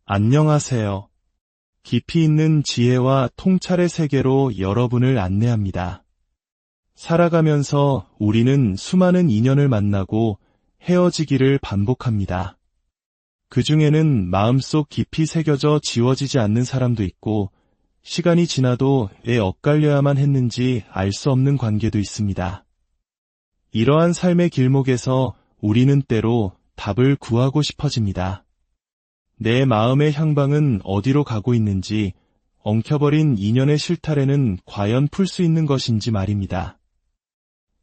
안녕하세요. 깊이 있는 지혜와 통찰의 세계로 여러분을 안내합니다. 살아가면서 우리는 수많은 인연을 만나고 헤어지기를 반복합니다. 그 중에는 마음속 깊이 새겨져 지워지지 않는 사람도 있고, 시간이 지나도 왜 엇갈려야만 했는지 알 수 없는 관계도 있습니다. 이러한 삶의 길목에서 우리는 때로 답을 구하고 싶어집니다. 내 마음의 향방은 어디로 가고 있는지, 엉켜버린 인연의 실타래는 과연 풀 수 있는 것인지 말입니다.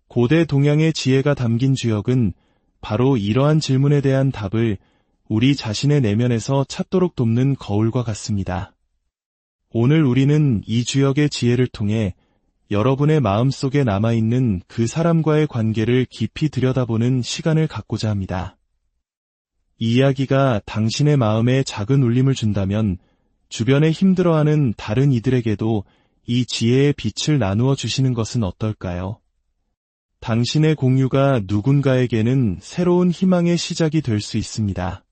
고대 동양의 지혜가 담긴 주역은 바로 이러한 질문에 대한 답을 우리 자신의 내면에서 찾도록 돕는 거울과 같습니다. 오늘 우리는 이 주역의 지혜를 통해 여러분의 마음속에 남아있는 그 사람과의 관계를 깊이 들여다보는 시간을 갖고자 합니다. 이 이야기가 당신의 마음에 작은 울림을 준다면 주변에 힘들어하는 다른 이들에게도 이 지혜의 빛을 나누어 주시는 것은 어떨까요? 당신의 공유가 누군가에게는 새로운 희망의 시작이 될 수 있습니다.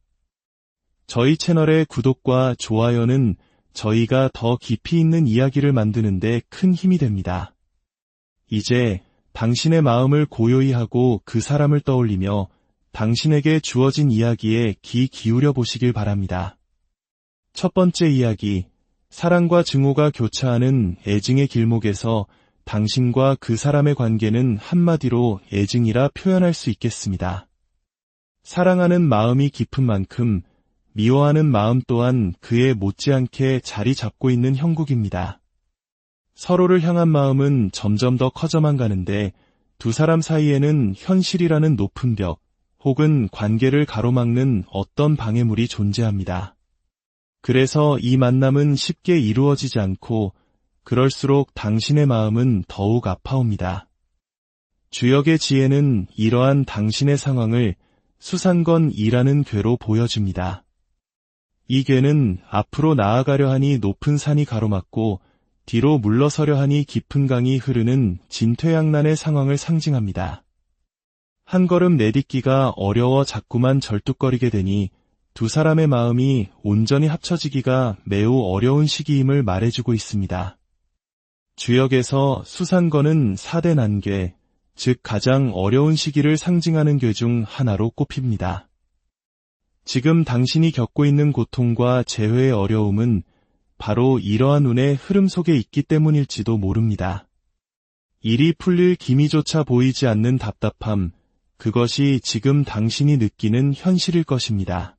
저희 채널의 구독과 좋아요는 저희가 더 깊이 있는 이야기를 만드는 데 큰 힘이 됩니다. 이제 당신의 마음을 고요히 하고 그 사람을 떠올리며 당신에게 주어진 이야기에 귀 기울여 보시길 바랍니다. 첫 번째 이야기, 사랑과 증오가 교차하는 애증의 길목에서 당신과 그 사람의 관계는 한마디로 애증이라 표현할 수 있겠습니다. 사랑하는 마음이 깊은 만큼 미워하는 마음 또한 그에 못지않게 자리 잡고 있는 형국입니다. 서로를 향한 마음은 점점 더 커져만 가는데 두 사람 사이에는 현실이라는 높은 벽, 혹은 관계를 가로막는 어떤 방해물이 존재합니다. 그래서 이 만남은 쉽게 이루어지지 않고 그럴수록 당신의 마음은 더욱 아파옵니다. 주역의 지혜는 이러한 당신의 상황을 수상건이라는 궤로 보여줍니다. 이 궤는 앞으로 나아가려 하니 높은 산이 가로막고 뒤로 물러서려 하니 깊은 강이 흐르는 진퇴양난의 상황을 상징합니다. 한 걸음 내딛기가 어려워 자꾸만 절뚝거리게 되니 두 사람의 마음이 온전히 합쳐지기가 매우 어려운 시기임을 말해주고 있습니다. 주역에서 수상건은 4대 난궤, 즉 가장 어려운 시기를 상징하는 궤 중 하나로 꼽힙니다. 지금 당신이 겪고 있는 고통과 재회의 어려움은 바로 이러한 운의 흐름 속에 있기 때문일지도 모릅니다. 일이 풀릴 기미조차 보이지 않는 답답함, 그것이 지금 당신이 느끼는 현실일 것입니다.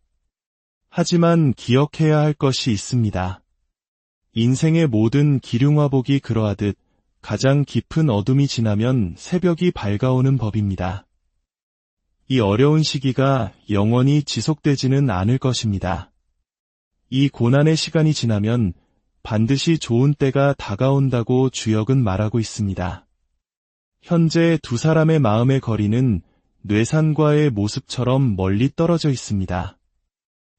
하지만 기억해야 할 것이 있습니다. 인생의 모든 기륭화복이 그러하듯 가장 깊은 어둠이 지나면 새벽이 밝아오는 법입니다. 이 어려운 시기가 영원히 지속되지는 않을 것입니다. 이 고난의 시간이 지나면 반드시 좋은 때가 다가온다고 주역은 말하고 있습니다. 현재 두 사람의 마음의 거리는 뇌산과의 모습처럼 멀리 떨어져 있습니다.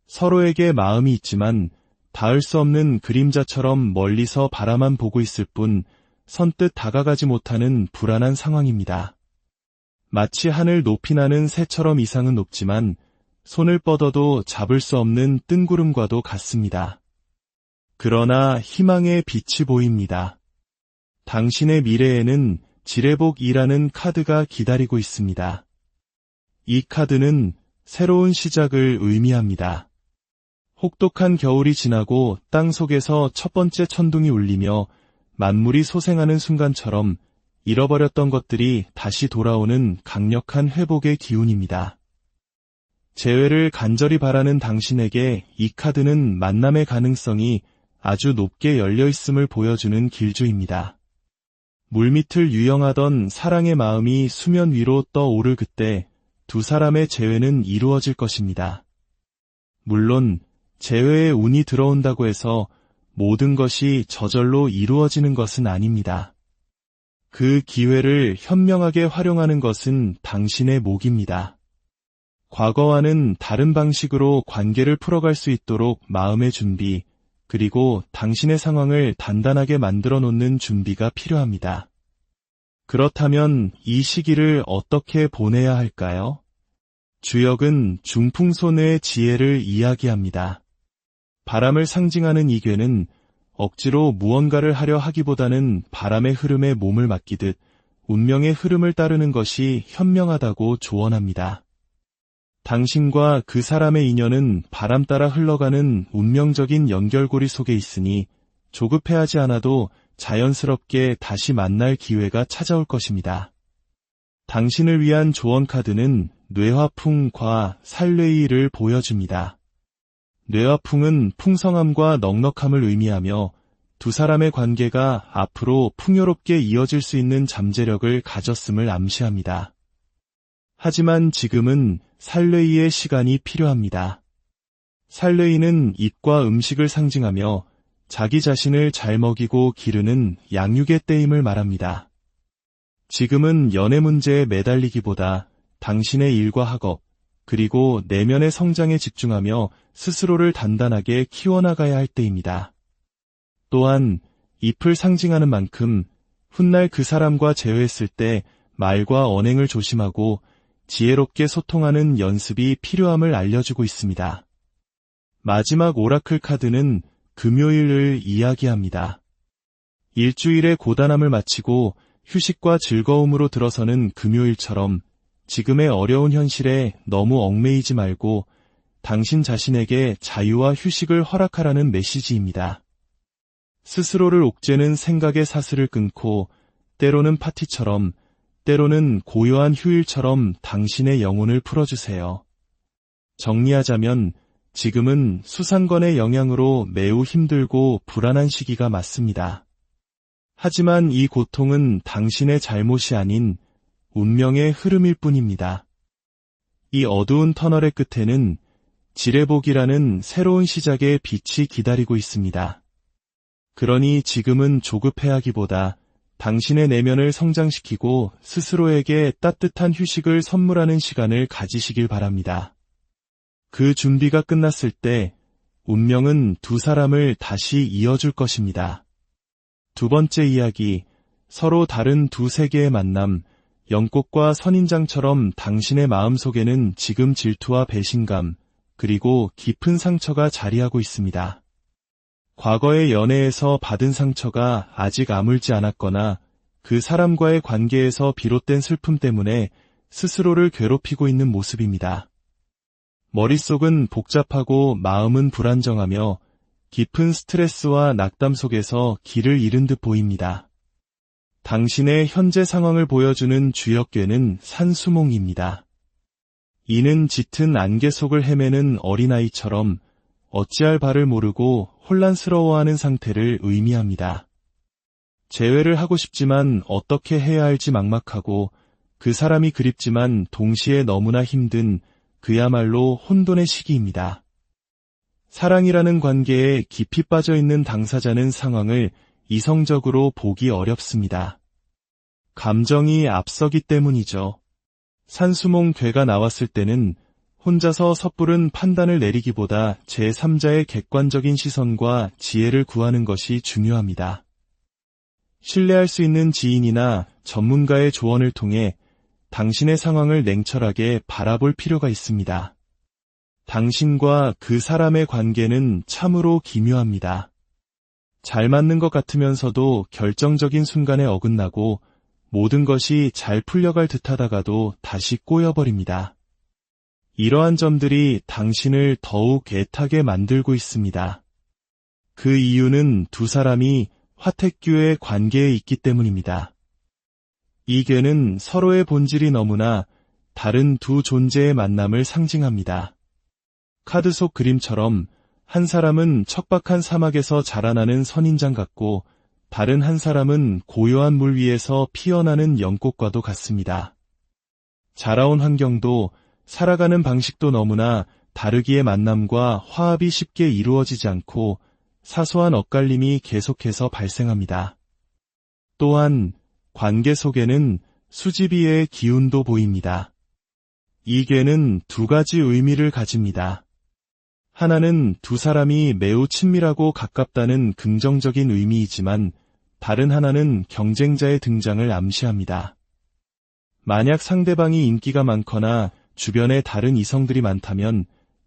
서로에게 마음이 있지만 닿을 수 없는 그림자처럼 멀리서 바라만 보고 있을 뿐 선뜻 다가가지 못하는 불안한 상황입니다. 마치 하늘 높이 나는 새처럼 이상은 높지만 손을 뻗어도 잡을 수 없는 뜬구름과도 같습니다. 그러나 희망의 빛이 보입니다. 당신의 미래에는 지뢰복이라는 카드가 기다리고 있습니다. 이 카드는 새로운 시작을 의미합니다. 혹독한 겨울이 지나고 땅 속에서 첫 번째 천둥이 울리며 만물이 소생하는 순간처럼 잃어버렸던 것들이 다시 돌아오는 강력한 회복의 기운입니다. 재회를 간절히 바라는 당신에게 이 카드는 만남의 가능성이 아주 높게 열려 있음을 보여주는 길조입니다. 물밑을 유영하던 사랑의 마음이 수면 위로 떠오를 그때 두 사람의 재회는 이루어질 것입니다. 물론 재회의 운이 들어온다고 해서 모든 것이 저절로 이루어지는 것은 아닙니다. 그 기회를 현명하게 활용하는 것은 당신의 몫입니다. 과거와는 다른 방식으로 관계를 풀어갈 수 있도록 마음의 준비, 그리고 당신의 상황을 단단하게 만들어 놓는 준비가 필요합니다. 그렇다면 이 시기를 어떻게 보내야 할까요? 주역은 중풍손해의 지혜를 이야기합니다. 바람을 상징하는 이 괴는 억지로 무언가를 하려 하기보다는 바람의 흐름에 몸을 맡기듯 운명의 흐름을 따르는 것이 현명하다고 조언합니다. 당신과 그 사람의 인연은 바람 따라 흘러가는 운명적인 연결고리 속에 있으니 조급해하지 않아도 자연스럽게 다시 만날 기회가 찾아올 것입니다. 당신을 위한 조언 카드는 뇌화풍과 살뢰이를 보여줍니다. 뇌화풍은 풍성함과 넉넉함을 의미하며 두 사람의 관계가 앞으로 풍요롭게 이어질 수 있는 잠재력을 가졌음을 암시합니다. 하지만 지금은 살뢰이의 시간이 필요합니다. 살뢰이는 입과 음식을 상징하며 자기 자신을 잘 먹이고 기르는 양육의 때임을 말합니다. 지금은 연애 문제에 매달리기보다 당신의 일과 학업, 그리고 내면의 성장에 집중하며 스스로를 단단하게 키워나가야 할 때입니다. 또한 잎을 상징하는 만큼 훗날 그 사람과 재회했을 때 말과 언행을 조심하고 지혜롭게 소통하는 연습이 필요함을 알려주고 있습니다. 마지막 오라클 카드는 금요일을 이야기합니다. 일주일의 고단함을 마치고 휴식과 즐거움으로 들어서는 금요일처럼 지금의 어려운 현실에 너무 얽매이지 말고 당신 자신에게 자유와 휴식을 허락하라는 메시지입니다. 스스로를 옥죄는 생각의 사슬을 끊고 때로는 파티처럼, 때로는 고요한 휴일처럼 당신의 영혼을 풀어주세요. 정리하자면 지금은 수상권의 영향으로 매우 힘들고 불안한 시기가 맞습니다. 하지만 이 고통은 당신의 잘못이 아닌 운명의 흐름일 뿐입니다. 이 어두운 터널의 끝에는 지뢰복이라는 새로운 시작의 빛이 기다리고 있습니다. 그러니 지금은 조급해하기보다 당신의 내면을 성장시키고 스스로에게 따뜻한 휴식을 선물하는 시간을 가지시길 바랍니다. 그 준비가 끝났을 때 운명은 두 사람을 다시 이어줄 것입니다. 두 번째 이야기, 서로 다른 두 세계의 만남, 연꽃과 선인장처럼 당신의 마음속에는 지금 질투와 배신감, 그리고 깊은 상처가 자리하고 있습니다. 과거의 연애에서 받은 상처가 아직 아물지 않았거나 그 사람과의 관계에서 비롯된 슬픔 때문에 스스로를 괴롭히고 있는 모습입니다. 머릿속은 복잡하고 마음은 불안정하며 깊은 스트레스와 낙담 속에서 길을 잃은 듯 보입니다. 당신의 현재 상황을 보여주는 주역괴는 산수몽입니다. 이는 짙은 안개 속을 헤매는 어린아이처럼 어찌할 바를 모르고 혼란스러워하는 상태를 의미합니다. 재회를 하고 싶지만 어떻게 해야 할지 막막하고 그 사람이 그립지만 동시에 너무나 힘든 그야말로 혼돈의 시기입니다. 사랑이라는 관계에 깊이 빠져있는 당사자는 상황을 이성적으로 보기 어렵습니다. 감정이 앞서기 때문이죠. 산수몽 괴가 나왔을 때는 혼자서 섣부른 판단을 내리기보다 제3자의 객관적인 시선과 지혜를 구하는 것이 중요합니다. 신뢰할 수 있는 지인이나 전문가의 조언을 통해 당신의 상황을 냉철하게 바라볼 필요가 있습니다. 당신과 그 사람의 관계는 참으로 기묘합니다. 잘 맞는 것 같으면서도 결정적인 순간에 어긋나고 모든 것이 잘 풀려갈 듯하다가도 다시 꼬여버립니다. 이러한 점들이 당신을 더욱 애타게 만들고 있습니다. 그 이유는 두 사람이 화택교의 관계에 있기 때문입니다. 이 괴는 서로의 본질이 너무나 다른 두 존재의 만남을 상징합니다. 카드 속 그림처럼 한 사람은 척박한 사막에서 자라나는 선인장 같고 다른 한 사람은 고요한 물 위에서 피어나는 연꽃과도 같습니다. 자라온 환경도 살아가는 방식도 너무나 다르기에 만남과 화합이 쉽게 이루어지지 않고 사소한 엇갈림이 계속해서 발생합니다. 또한 관계 속에는 수지비의 기운도 보입니다. 이 괴는 두 가지 의미를 가집니다. 하나는 두 사람이 매우 친밀하고 가깝다는 긍정적인 의미이지만 다른 하나는 경쟁자의 등장을 암시합니다. 만약 상대방이 인기가 많거나 주변에 다른 이성들이 많다면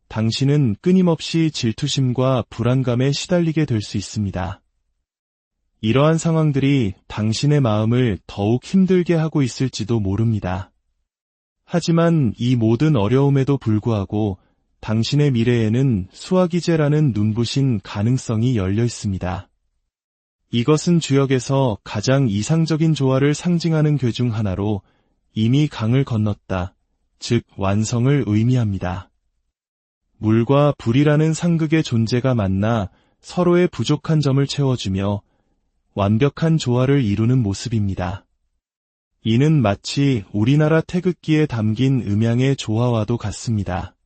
당신은 끊임없이 질투심과 불안감에 시달리게 될 수 있습니다. 이러한 상황들이 당신의 마음을 더욱 힘들게 하고 있을지도 모릅니다. 하지만 이 모든 어려움에도 불구하고 당신의 미래에는 수화기제라는 눈부신 가능성이 열려 있습니다. 이것은 주역에서 가장 이상적인 조화를 상징하는 궤 중 하나로 이미 강을 건넜다, 즉 완성을 의미합니다. 물과 불이라는 상극의 존재가 만나 서로의 부족한 점을 채워주며 완벽한 조화를 이루는 모습입니다. 이는 마치 우리나라 태극기에 담긴 음양의 조화와도 같습니다.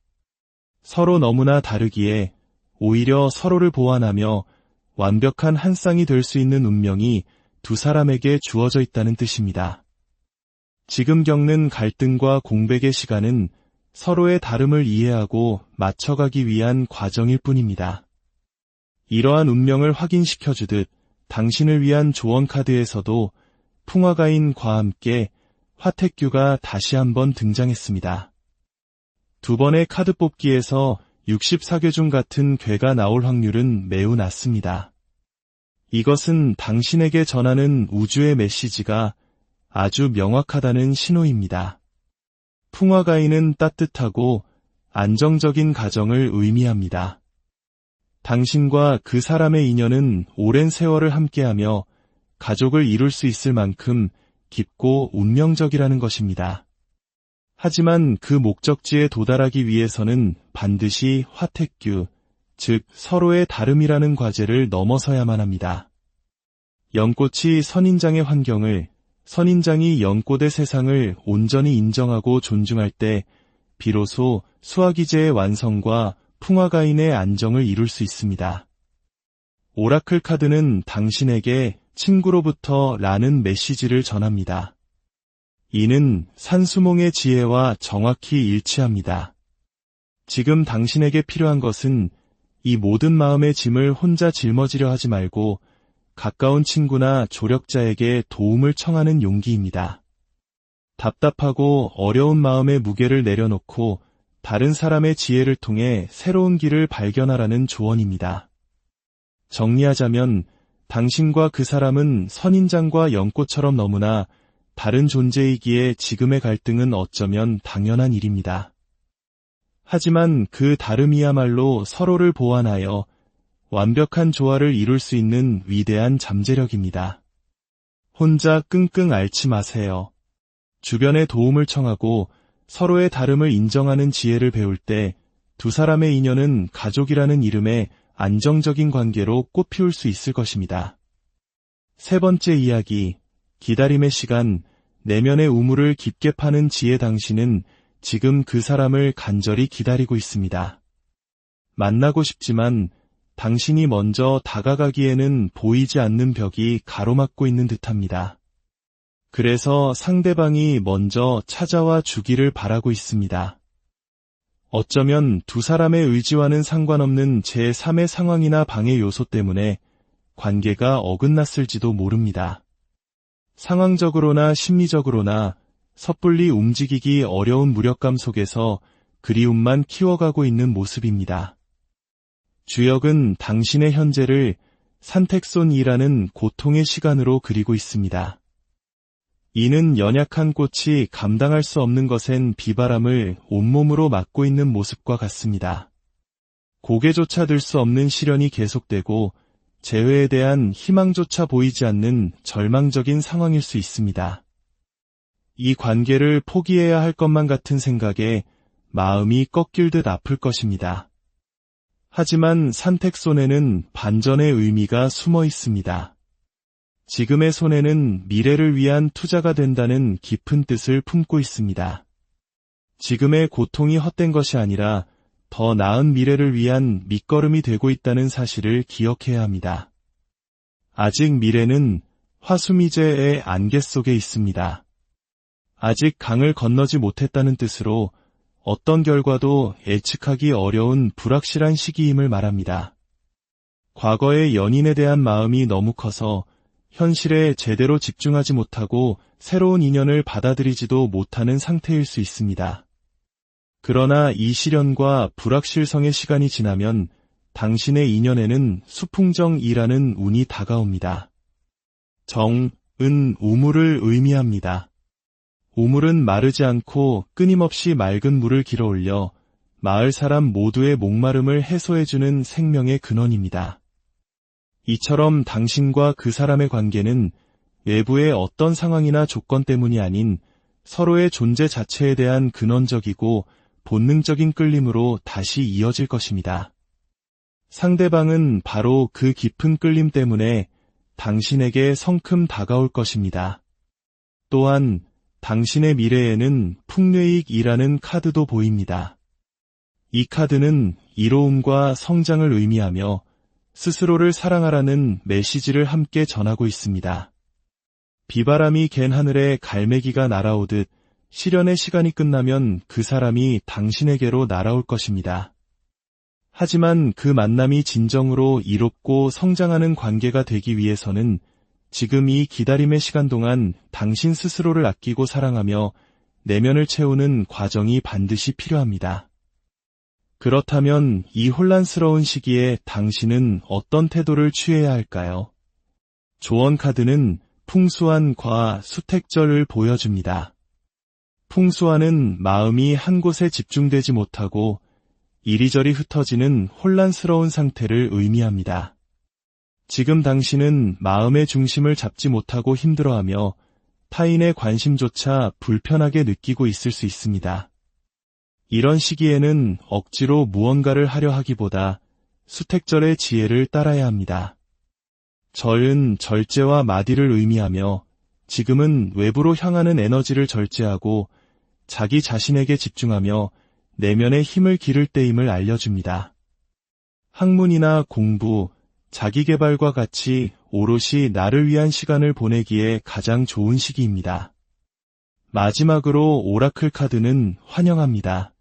서로 너무나 다르기에 오히려 서로를 보완하며 완벽한 한 쌍이 될 수 있는 운명이 두 사람에게 주어져 있다는 뜻입니다. 지금 겪는 갈등과 공백의 시간은 서로의 다름을 이해하고 맞춰가기 위한 과정일 뿐입니다. 이러한 운명을 확인시켜주듯 당신을 위한 조언 카드에서도 풍화가인과 함께 화택규가 다시 한번 등장했습니다. 두 번의 카드 뽑기에서 64개 중 같은 괴가 나올 확률은 매우 낮습니다. 이것은 당신에게 전하는 우주의 메시지가 아주 명확하다는 신호입니다. 풍화가인은 따뜻하고 안정적인 가정을 의미합니다. 당신과 그 사람의 인연은 오랜 세월을 함께하며 가족을 이룰 수 있을 만큼 깊고 운명적이라는 것입니다. 하지만 그 목적지에 도달하기 위해서는 반드시 화택규, 즉 서로의 다름이라는 과제를 넘어서야만 합니다. 연꽃이 선인장의 환경을, 선인장이 연꽃의 세상을 온전히 인정하고 존중할 때 비로소 수화기제의 완성과 풍화가인의 안정을 이룰 수 있습니다. 오라클 카드는 당신에게 친구로부터 라는 메시지를 전합니다. 이는 산수몽의 지혜와 정확히 일치합니다. 지금 당신에게 필요한 것은 이 모든 마음의 짐을 혼자 짊어지려 하지 말고 가까운 친구나 조력자에게 도움을 청하는 용기입니다. 답답하고 어려운 마음의 무게를 내려놓고 다른 사람의 지혜를 통해 새로운 길을 발견하라는 조언입니다. 정리하자면 당신과 그 사람은 선인장과 연꽃처럼 너무나 다른 존재이기에 지금의 갈등은 어쩌면 당연한 일입니다. 하지만 그 다름이야말로 서로를 보완하여 완벽한 조화를 이룰 수 있는 위대한 잠재력입니다. 혼자 끙끙 앓지 마세요. 주변의 도움을 청하고 서로의 다름을 인정하는 지혜를 배울 때 두 사람의 인연은 가족이라는 이름의 안정적인 관계로 꽃피울 수 있을 것입니다. 세 번째 이야기, 기다림의 시간, 내면의 우물을 깊게 파는 지혜. 당신은 지금 그 사람을 간절히 기다리고 있습니다. 만나고 싶지만 당신이 먼저 다가가기에는 보이지 않는 벽이 가로막고 있는 듯합니다. 그래서 상대방이 먼저 찾아와 주기를 바라고 있습니다. 어쩌면 두 사람의 의지와는 상관없는 제3의 상황이나 방해 요소 때문에 관계가 어긋났을지도 모릅니다. 상황적으로나 심리적으로나 섣불리 움직이기 어려운 무력감 속에서 그리움만 키워가고 있는 모습입니다. 주역은 당신의 현재를 산택손이라는 고통의 시간으로 그리고 있습니다. 이는 연약한 꽃이 감당할 수 없는 것엔 비바람을 온몸으로 맞고 있는 모습과 같습니다. 고개조차 들 수 없는 시련이 계속되고 재회에 대한 희망조차 보이지 않는 절망적인 상황일 수 있습니다. 이 관계를 포기해야 할 것만 같은 생각에 마음이 꺾일 듯 아플 것입니다. 하지만 산택손에는 반전의 의미가 숨어 있습니다. 지금의 손해는 미래를 위한 투자가 된다는 깊은 뜻을 품고 있습니다. 지금의 고통이 헛된 것이 아니라 더 나은 미래를 위한 밑거름이 되고 있다는 사실을 기억해야 합니다. 아직 미래는 화수미제의 안개 속에 있습니다. 아직 강을 건너지 못했다는 뜻으로 어떤 결과도 예측하기 어려운 불확실한 시기임을 말합니다. 과거의 연인에 대한 마음이 너무 커서 현실에 제대로 집중하지 못하고 새로운 인연을 받아들이지도 못하는 상태일 수 있습니다. 그러나 이 시련과 불확실성의 시간이 지나면 당신의 인연에는 수풍정이라는 운이 다가옵니다. 정, 은, 우물을 의미합니다. 우물은 마르지 않고 끊임없이 맑은 물을 길어올려 마을 사람 모두의 목마름을 해소해주는 생명의 근원입니다. 이처럼 당신과 그 사람의 관계는 외부의 어떤 상황이나 조건 때문이 아닌 서로의 존재 자체에 대한 근원적이고 본능적인 끌림으로 다시 이어질 것입니다. 상대방은 바로 그 깊은 끌림 때문에 당신에게 성큼 다가올 것입니다. 또한 당신의 미래에는 풍류익이라는 카드도 보입니다. 이 카드는 이로움과 성장을 의미하며 스스로를 사랑하라는 메시지를 함께 전하고 있습니다. 비바람이 갠 하늘에 갈매기가 날아오듯 시련의 시간이 끝나면 그 사람이 당신에게로 날아올 것입니다. 하지만 그 만남이 진정으로 이롭고 성장하는 관계가 되기 위해서는 지금 이 기다림의 시간 동안 당신 스스로를 아끼고 사랑하며 내면을 채우는 과정이 반드시 필요합니다. 그렇다면 이 혼란스러운 시기에 당신은 어떤 태도를 취해야 할까요? 조언 카드는 풍수한 과 수택절을 보여줍니다. 풍수한은 마음이 한 곳에 집중되지 못하고 이리저리 흩어지는 혼란스러운 상태를 의미합니다. 지금 당신은 마음의 중심을 잡지 못하고 힘들어하며 타인의 관심조차 불편하게 느끼고 있을 수 있습니다. 이런 시기에는 억지로 무언가를 하려 하기보다 수택절의 지혜를 따라야 합니다. 절은 절제와 마디를 의미하며 지금은 외부로 향하는 에너지를 절제하고 자기 자신에게 집중하며 내면의 힘을 기를 때임을 알려줍니다. 학문이나 공부, 자기개발과 같이 오롯이 나를 위한 시간을 보내기에 가장 좋은 시기입니다. 마지막으로 오라클 카드는 환영합니다.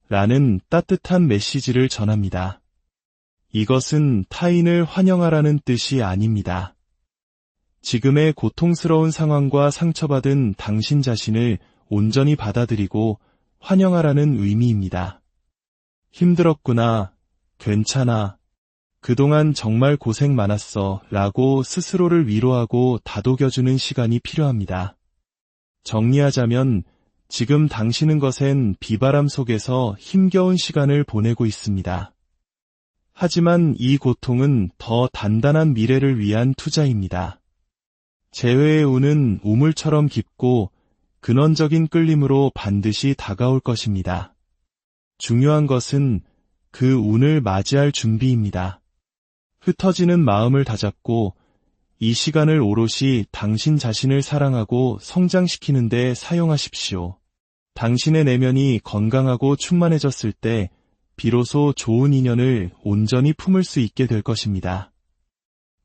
라는 따뜻한 메시지를 전합니다. 이것은 타인을 환영하라는 뜻이 아닙니다. 지금의 고통스러운 상황과 상처받은 당신 자신을 온전히 받아들이고 환영하라는 의미입니다. 힘들었구나, 괜찮아, 그동안 정말 고생 많았어 라고 스스로를 위로하고 다독여주는 시간이 필요합니다. 정리하자면 지금 당신은 것엔 비바람 속에서 힘겨운 시간을 보내고 있습니다. 하지만 이 고통은 더 단단한 미래를 위한 투자입니다. 재회의 운은 우물처럼 깊고 근원적인 끌림으로 반드시 다가올 것입니다. 중요한 것은 그 운을 맞이할 준비입니다. 흩어지는 마음을 다잡고 이 시간을 오롯이 당신 자신을 사랑하고 성장시키는 데 사용하십시오. 당신의 내면이 건강하고 충만해졌을 때 비로소 좋은 인연을 온전히 품을 수 있게 될 것입니다.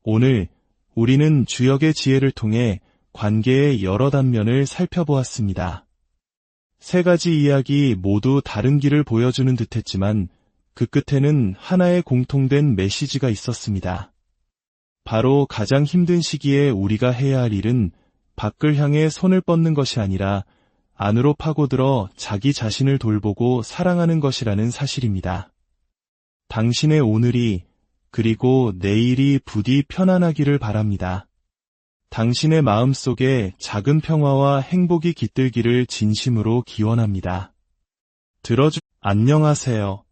오늘 우리는 주역의 지혜를 통해 관계의 여러 단면을 살펴보았습니다. 세 가지 이야기 모두 다른 길을 보여주는 듯했지만 그 끝에는 하나의 공통된 메시지가 있었습니다. 바로 가장 힘든 시기에 우리가 해야 할 일은 밖을 향해 손을 뻗는 것이 아니라 안으로 파고들어 자기 자신을 돌보고 사랑하는 것이라는 사실입니다. 당신의 오늘이 그리고 내일이 부디 편안하기를 바랍니다. 당신의 마음속에 작은 평화와 행복이 깃들기를 진심으로 기원합니다. 안녕하세요.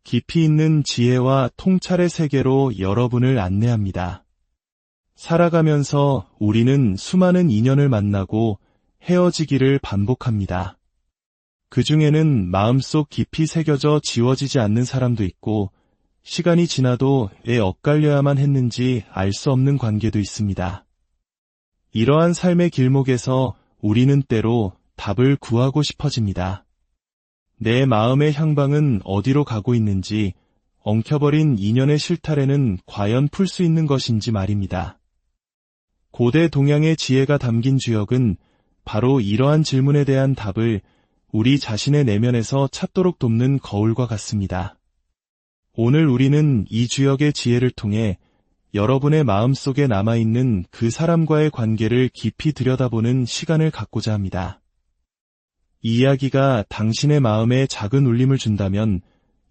깊이 있는 지혜와 통찰의 세계로 여러분을 안내합니다. 살아가면서 우리는 수많은 인연을 만나고 헤어지기를 반복합니다. 그 중에는 마음속 깊이 새겨져 지워지지 않는 사람도 있고 시간이 지나도 왜 엇갈려야만 했는지 알 수 없는 관계도 있습니다. 이러한 삶의 길목에서 우리는 때로 답을 구하고 싶어집니다. 내 마음의 향방은 어디로 가고 있는지, 엉켜버린 인연의 실타래는 과연 풀 수 있는 것인지 말입니다. 고대 동양의 지혜가 담긴 주역은 바로 이러한 질문에 대한 답을 우리 자신의 내면에서 찾도록 돕는 거울과 같습니다. 오늘 우리는 이 주역의 지혜를 통해 여러분의 마음속에 남아있는 그 사람과의 관계를 깊이 들여다보는 시간을 갖고자 합니다. 이 이야기가 당신의 마음에 작은 울림을 준다면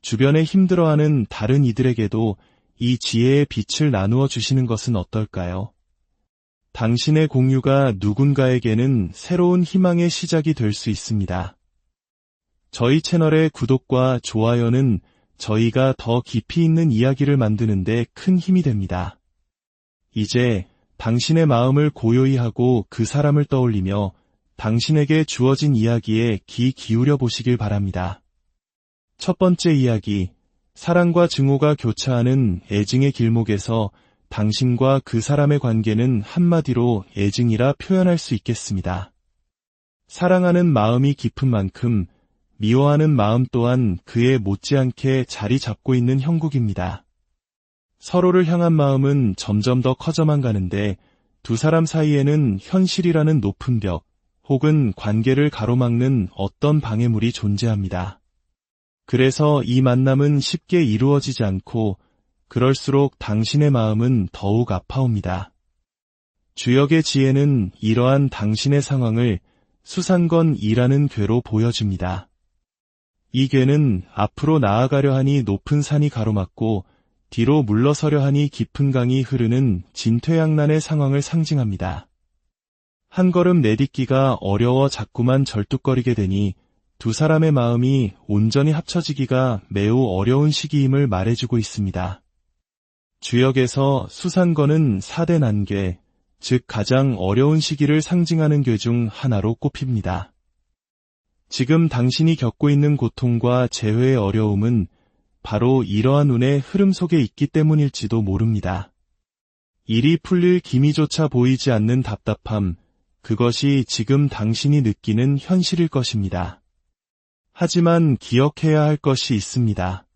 주변에 힘들어하는 다른 이들에게도 이 지혜의 빛을 나누어 주시는 것은 어떨까요? 당신의 공유가 누군가에게는 새로운 희망의 시작이 될 수 있습니다. 저희 채널의 구독과 좋아요는 저희가 더 깊이 있는 이야기를 만드는 데 큰 힘이 됩니다. 이제 당신의 마음을 고요히 하고 그 사람을 떠올리며 당신에게 주어진 이야기에 귀 기울여 보시길 바랍니다. 첫 번째 이야기, 사랑과 증오가 교차하는 애증의 길목에서 당신과 그 사람의 관계는 한마디로 애증이라 표현할 수 있겠습니다. 사랑하는 마음이 깊은 만큼 미워하는 마음 또한 그에 못지않게 자리 잡고 있는 형국입니다. 서로를 향한 마음은 점점 더 커져만 가는데 두 사람 사이에는 현실이라는 높은 벽 혹은 관계를 가로막는 어떤 방해물이 존재합니다. 그래서 이 만남은 쉽게 이루어지지 않고 그럴수록 당신의 마음은 더욱 아파옵니다. 주역의 지혜는 이러한 당신의 상황을 수상건이라는 궤로 보여줍니다. 이 궤는 앞으로 나아가려 하니 높은 산이 가로막고 뒤로 물러서려 하니 깊은 강이 흐르는 진퇴양난의 상황을 상징합니다. 한 걸음 내딛기가 어려워 자꾸만 절뚝거리게 되니 두 사람의 마음이 온전히 합쳐지기가 매우 어려운 시기임을 말해주고 있습니다. 주역에서 수상건은 4대 난궤, 즉 가장 어려운 시기를 상징하는 궤 중 하나로 꼽힙니다. 지금 당신이 겪고 있는 고통과 재회의 어려움은 바로 이러한 운의 흐름 속에 있기 때문일지도 모릅니다. 일이 풀릴 기미조차 보이지 않는 답답함, 그것이 지금 당신이 느끼는 현실일 것입니다. 하지만 기억해야 할 것이 있습니다.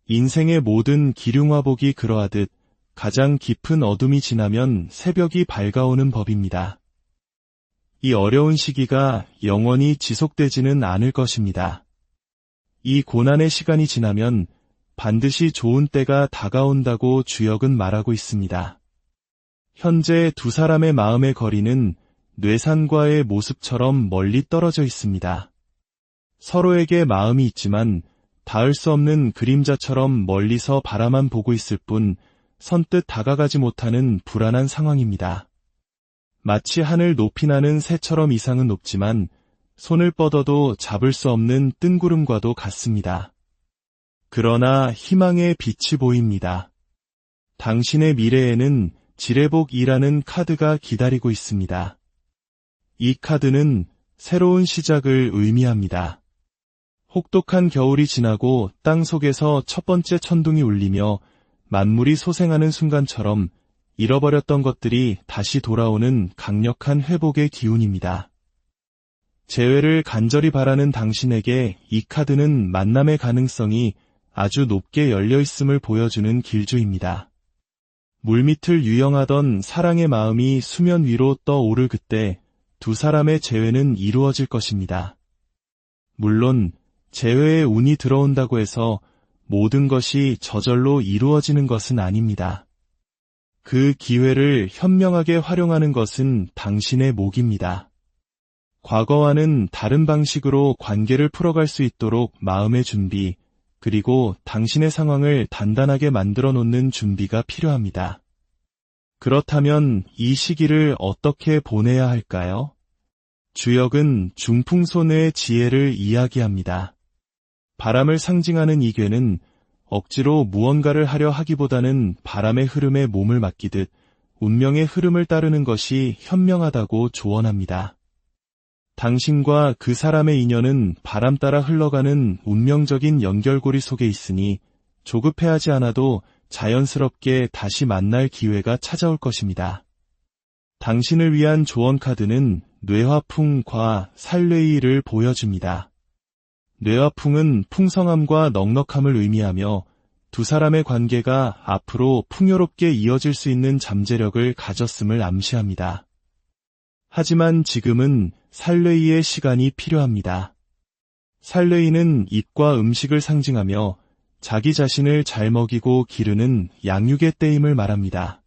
인생의 모든 기륭화복이 그러하듯 가장 깊은 어둠이 지나면 새벽이 밝아오는 법입니다. 이 어려운 시기가 영원히 지속되지는 않을 것입니다. 이 고난의 시간이 지나면 반드시 좋은 때가 다가온다고 주역은 말하고 있습니다. 현재 두 사람의 마음의 거리는 뇌산과의 모습처럼 멀리 떨어져 있습니다. 서로에게 마음이 있지만 닿을 수 없는 그림자처럼 멀리서 바라만 보고 있을 뿐 선뜻 다가가지 못하는 불안한 상황입니다. 마치 하늘 높이 나는 새처럼 이상은 높지만 손을 뻗어도 잡을 수 없는 뜬구름과도 같습니다. 그러나 희망의 빛이 보입니다. 당신의 미래에는 지뢰복이라는 카드가 기다리고 있습니다. 이 카드는 새로운 시작을 의미합니다. 혹독한 겨울이 지나고 땅 속에서 첫 번째 천둥이 울리며 만물이 소생하는 순간처럼 잃어버렸던 것들이 다시 돌아오는 강력한 회복의 기운입니다. 재회를 간절히 바라는 당신에게 이 카드는 만남의 가능성이 아주 높게 열려있음을 보여주는 길조입니다. 물밑을 유영하던 사랑의 마음이 수면 위로 떠오를 그때 두 사람의 재회는 이루어질 것입니다. 물론 재회에 운이 들어온다고 해서 모든 것이 저절로 이루어지는 것은 아닙니다. 그 기회를 현명하게 활용하는 것은 당신의 몫입니다. 과거와는 다른 방식으로 관계를 풀어갈 수 있도록 마음의 준비, 그리고 당신의 상황을 단단하게 만들어 놓는 준비가 필요합니다. 그렇다면 이 시기를 어떻게 보내야 할까요? 주역은 중풍소녀의 지혜를 이야기합니다. 바람을 상징하는 이 궤는 억지로 무언가를 하려 하기보다는 바람의 흐름에 몸을 맡기듯 운명의 흐름을 따르는 것이 현명하다고 조언합니다. 당신과 그 사람의 인연은 바람 따라 흘러가는 운명적인 연결고리 속에 있으니 조급해하지 않아도 자연스럽게 다시 만날 기회가 찾아올 것입니다. 당신을 위한 조언 카드는 뇌화풍과 살뢰이를 보여줍니다. 뇌화풍은 풍성함과 넉넉함을 의미하며 두 사람의 관계가 앞으로 풍요롭게 이어질 수 있는 잠재력을 가졌음을 암시합니다. 하지만 지금은 살뢰이의 시간이 필요합니다. 살뢰이는 입과 음식을 상징하며 자기 자신을 잘 먹이고 기르는 양육의 때임을 말합니다.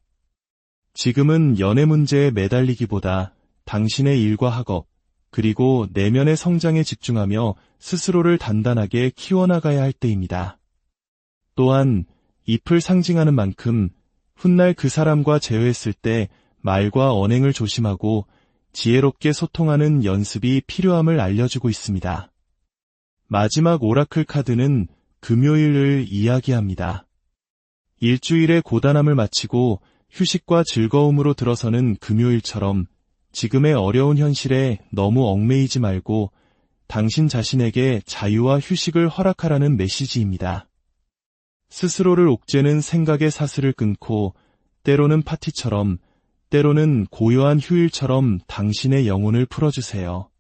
지금은 연애 문제에 매달리기보다 당신의 일과 학업, 그리고 내면의 성장에 집중하며 스스로를 단단하게 키워나가야 할 때입니다. 또한 잎을 상징하는 만큼 훗날 그 사람과 재회했을 때 말과 언행을 조심하고 지혜롭게 소통하는 연습이 필요함을 알려주고 있습니다. 마지막 오라클 카드는 금요일을 이야기합니다. 일주일의 고단함을 마치고 휴식과 즐거움으로 들어서는 금요일처럼 지금의 어려운 현실에 너무 얽매이지 말고 당신 자신에게 자유와 휴식을 허락하라는 메시지입니다. 스스로를 옥죄는 생각의 사슬을 끊고 때로는 파티처럼 때로는 고요한 휴일처럼 당신의 영혼을 풀어주세요.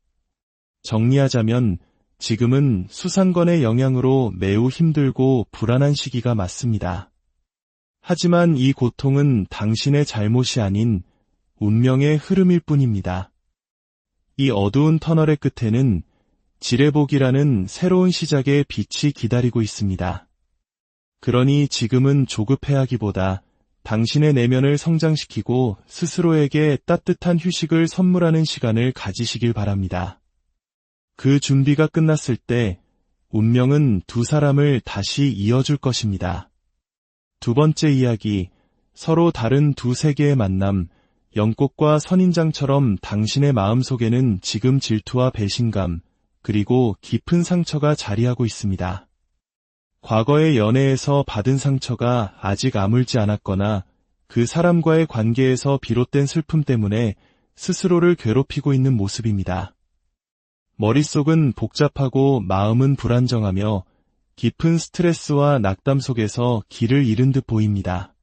정리하자면 지금은 수상권의 영향으로 매우 힘들고 불안한 시기가 맞습니다. 하지만 이 고통은 당신의 잘못이 아닌 운명의 흐름일 뿐입니다. 이 어두운 터널의 끝에는 지뢰복이라는 새로운 시작의 빛이 기다리고 있습니다. 그러니 지금은 조급해하기보다 당신의 내면을 성장시키고 스스로에게 따뜻한 휴식을 선물하는 시간을 가지시길 바랍니다. 그 준비가 끝났을 때 운명은 두 사람을 다시 이어줄 것입니다. 두 번째 이야기, 서로 다른 두 세계의 만남, 연꽃과 선인장처럼 당신의 마음속에는 지금 질투와 배신감, 그리고 깊은 상처가 자리하고 있습니다. 과거의 연애에서 받은 상처가 아직 아물지 않았거나 그 사람과의 관계에서 비롯된 슬픔 때문에 스스로를 괴롭히고 있는 모습입니다. 머릿속은 복잡하고 마음은 불안정하며 깊은 스트레스와 낙담 속에서 길을 잃은 듯 보입니다.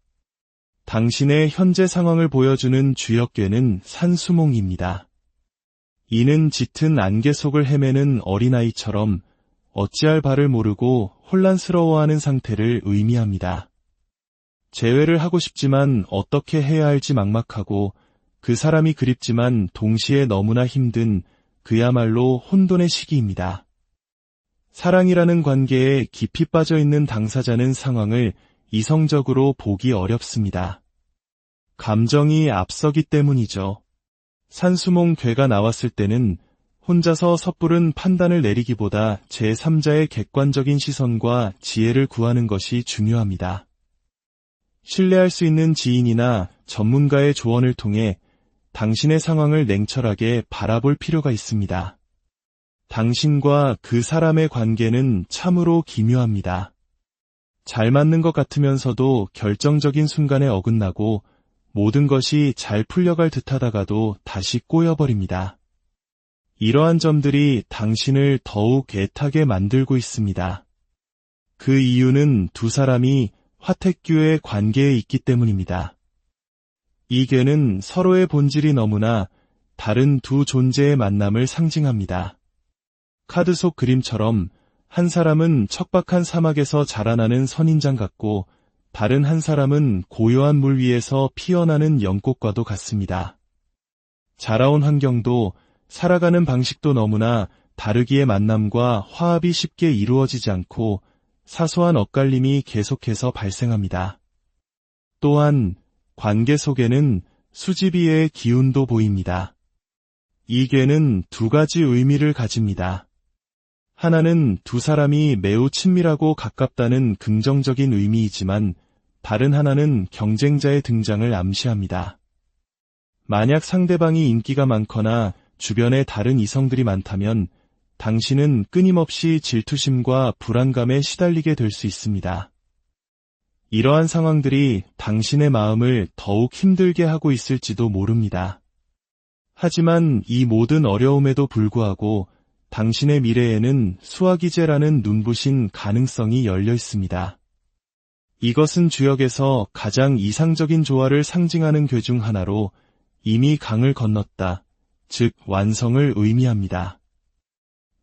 당신의 현재 상황을 보여주는 주역괴는 산수몽입니다. 이는 짙은 안개 속을 헤매는 어린아이처럼 어찌할 바를 모르고 혼란스러워하는 상태를 의미합니다. 재회를 하고 싶지만 어떻게 해야 할지 막막하고 그 사람이 그립지만 동시에 너무나 힘든 그야말로 혼돈의 시기입니다. 사랑이라는 관계에 깊이 빠져있는 당사자는 상황을 이성적으로 보기 어렵습니다. 감정이 앞서기 때문이죠. 산수몽 괴가 나왔을 때는 혼자서 섣부른 판단을 내리기보다 제3자의 객관적인 시선과 지혜를 구하는 것이 중요합니다. 신뢰할 수 있는 지인이나 전문가의 조언을 통해 당신의 상황을 냉철하게 바라볼 필요가 있습니다. 당신과 그 사람의 관계는 참으로 기묘합니다. 잘 맞는 것 같으면서도 결정적인 순간에 어긋나고 모든 것이 잘 풀려갈 듯하다가도 다시 꼬여버립니다. 이러한 점들이 당신을 더욱 애타게 만들고 있습니다. 그 이유는 두 사람이 화택교의 관계에 있기 때문입니다. 이 괴는 서로의 본질이 너무나 다른 두 존재의 만남을 상징합니다. 카드 속 그림처럼 한 사람은 척박한 사막에서 자라나는 선인장 같고 다른 한 사람은 고요한 물 위에서 피어나는 연꽃과도 같습니다. 자라온 환경도 살아가는 방식도 너무나 다르기에 만남과 화합이 쉽게 이루어지지 않고 사소한 엇갈림이 계속해서 발생합니다. 또한 관계 속에는 수지비의 기운도 보입니다. 이 괴는 두 가지 의미를 가집니다. 하나는 두 사람이 매우 친밀하고 가깝다는 긍정적인 의미이지만 다른 하나는 경쟁자의 등장을 암시합니다. 만약 상대방이 인기가 많거나 주변에 다른 이성들이 많다면 당신은 끊임없이 질투심과 불안감에 시달리게 될 수 있습니다. 이러한 상황들이 당신의 마음을 더욱 힘들게 하고 있을지도 모릅니다. 하지만 이 모든 어려움에도 불구하고 당신의 미래에는 수화기제라는 눈부신 가능성이 열려 있습니다. 이것은 주역에서 가장 이상적인 조화를 상징하는 괴 중 하나로 이미 강을 건넜다, 즉 완성을 의미합니다.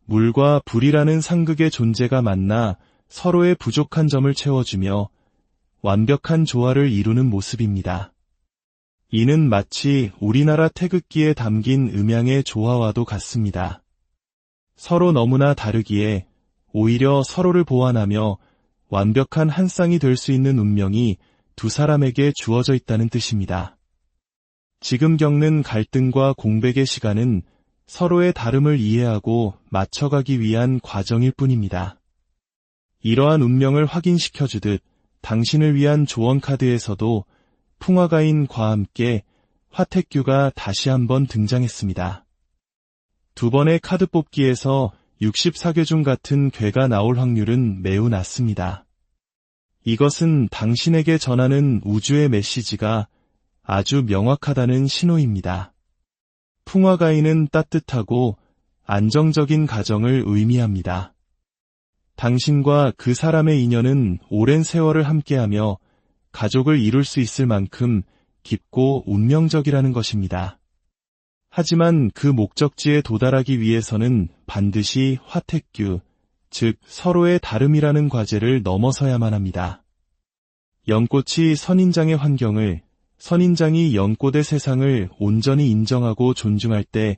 물과 불이라는 상극의 존재가 만나 서로의 부족한 점을 채워주며 완벽한 조화를 이루는 모습입니다. 이는 마치 우리나라 태극기에 담긴 음양의 조화와도 같습니다. 서로 너무나 다르기에 오히려 서로를 보완하며 완벽한 한 쌍이 될 수 있는 운명이 두 사람에게 주어져 있다는 뜻입니다. 지금 겪는 갈등과 공백의 시간은 서로의 다름을 이해하고 맞춰가기 위한 과정일 뿐입니다. 이러한 운명을 확인시켜주듯 당신을 위한 조언 카드에서도 풍화가인과 함께 화택규가 다시 한번 등장했습니다. 두 번의 카드 뽑기에서 64개 중 같은 괴가 나올 확률은 매우 낮습니다. 이것은 당신에게 전하는 우주의 메시지가 아주 명확하다는 신호입니다. 풍화가인은 따뜻하고 안정적인 가정을 의미합니다. 당신과 그 사람의 인연은 오랜 세월을 함께하며 가족을 이룰 수 있을 만큼 깊고 운명적이라는 것입니다. 하지만 그 목적지에 도달하기 위해서는 반드시 화택규, 즉 서로의 다름이라는 과제를 넘어서야만 합니다. 연꽃이 선인장의 환경을, 선인장이 연꽃의 세상을 온전히 인정하고 존중할 때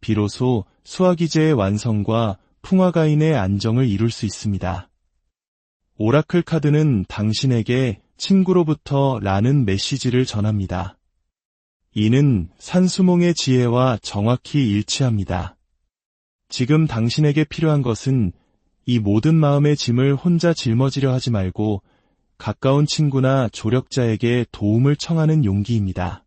비로소 수화기제의 완성과 풍화가인의 안정을 이룰 수 있습니다. 오라클 카드는 당신에게 친구로부터 라는 메시지를 전합니다. 이는 산수몽의 지혜와 정확히 일치합니다. 지금 당신에게 필요한 것은 이 모든 마음의 짐을 혼자 짊어지려 하지 말고 가까운 친구나 조력자에게 도움을 청하는 용기입니다.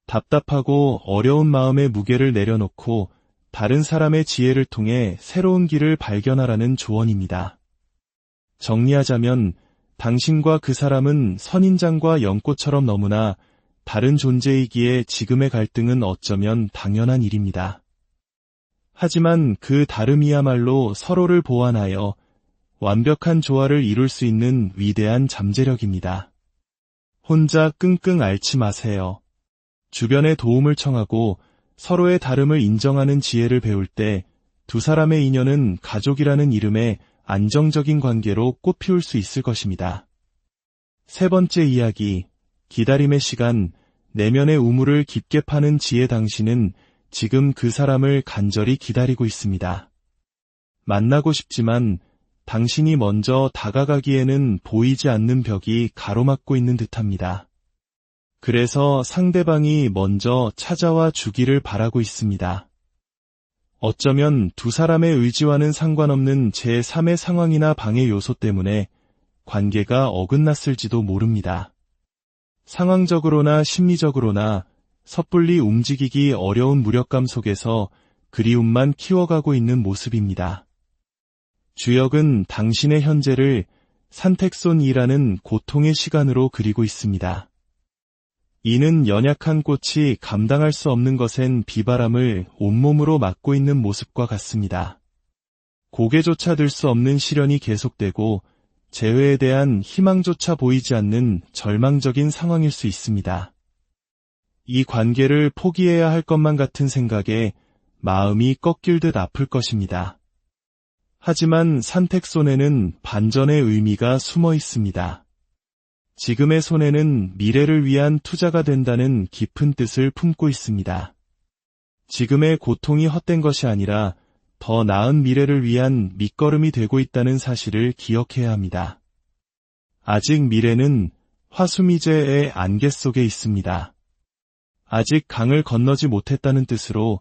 답답하고 어려운 마음의 무게를 내려놓고 다른 사람의 지혜를 통해 새로운 길을 발견하라는 조언입니다. 정리하자면 당신과 그 사람은 선인장과 연꽃처럼 너무나 다른 존재이기에 지금의 갈등은 어쩌면 당연한 일입니다. 하지만 그 다름이야말로 서로를 보완하여 완벽한 조화를 이룰 수 있는 위대한 잠재력입니다. 혼자 끙끙 앓지 마세요. 주변의 도움을 청하고 서로의 다름을 인정하는 지혜를 배울 때 두 사람의 인연은 가족이라는 이름의 안정적인 관계로 꽃피울 수 있을 것입니다. 세 번째 이야기, 기다림의 시간, 내면의 우물을 깊게 파는 지혜. 당신은 지금 그 사람을 간절히 기다리고 있습니다. 만나고 싶지만 당신이 먼저 다가가기에는 보이지 않는 벽이 가로막고 있는 듯합니다. 그래서 상대방이 먼저 찾아와 주기를 바라고 있습니다. 어쩌면 두 사람의 의지와는 상관없는 제3의 상황이나 방해 요소 때문에 관계가 어긋났을지도 모릅니다. 상황적으로나 심리적으로나 섣불리 움직이기 어려운 무력감 속에서 그리움만 키워가고 있는 모습입니다. 주역은 당신의 현재를 산택손이라는 고통의 시간으로 그리고 있습니다. 이는 연약한 꽃이 감당할 수 없는 것엔 비바람을 온몸으로 맞고 있는 모습과 같습니다. 고개조차 들 수 없는 시련이 계속되고 재회에 대한 희망조차 보이지 않는 절망적인 상황일 수 있습니다. 이 관계를 포기해야 할 것만 같은 생각에 마음이 꺾일 듯 아플 것입니다. 하지만 산택손에는 반전의 의미가 숨어 있습니다. 지금의 손해는 미래를 위한 투자가 된다는 깊은 뜻을 품고 있습니다. 지금의 고통이 헛된 것이 아니라 더 나은 미래를 위한 밑거름이 되고 있다는 사실을 기억해야 합니다. 아직 미래는 화수미제의 안개 속에 있습니다. 아직 강을 건너지 못했다는 뜻으로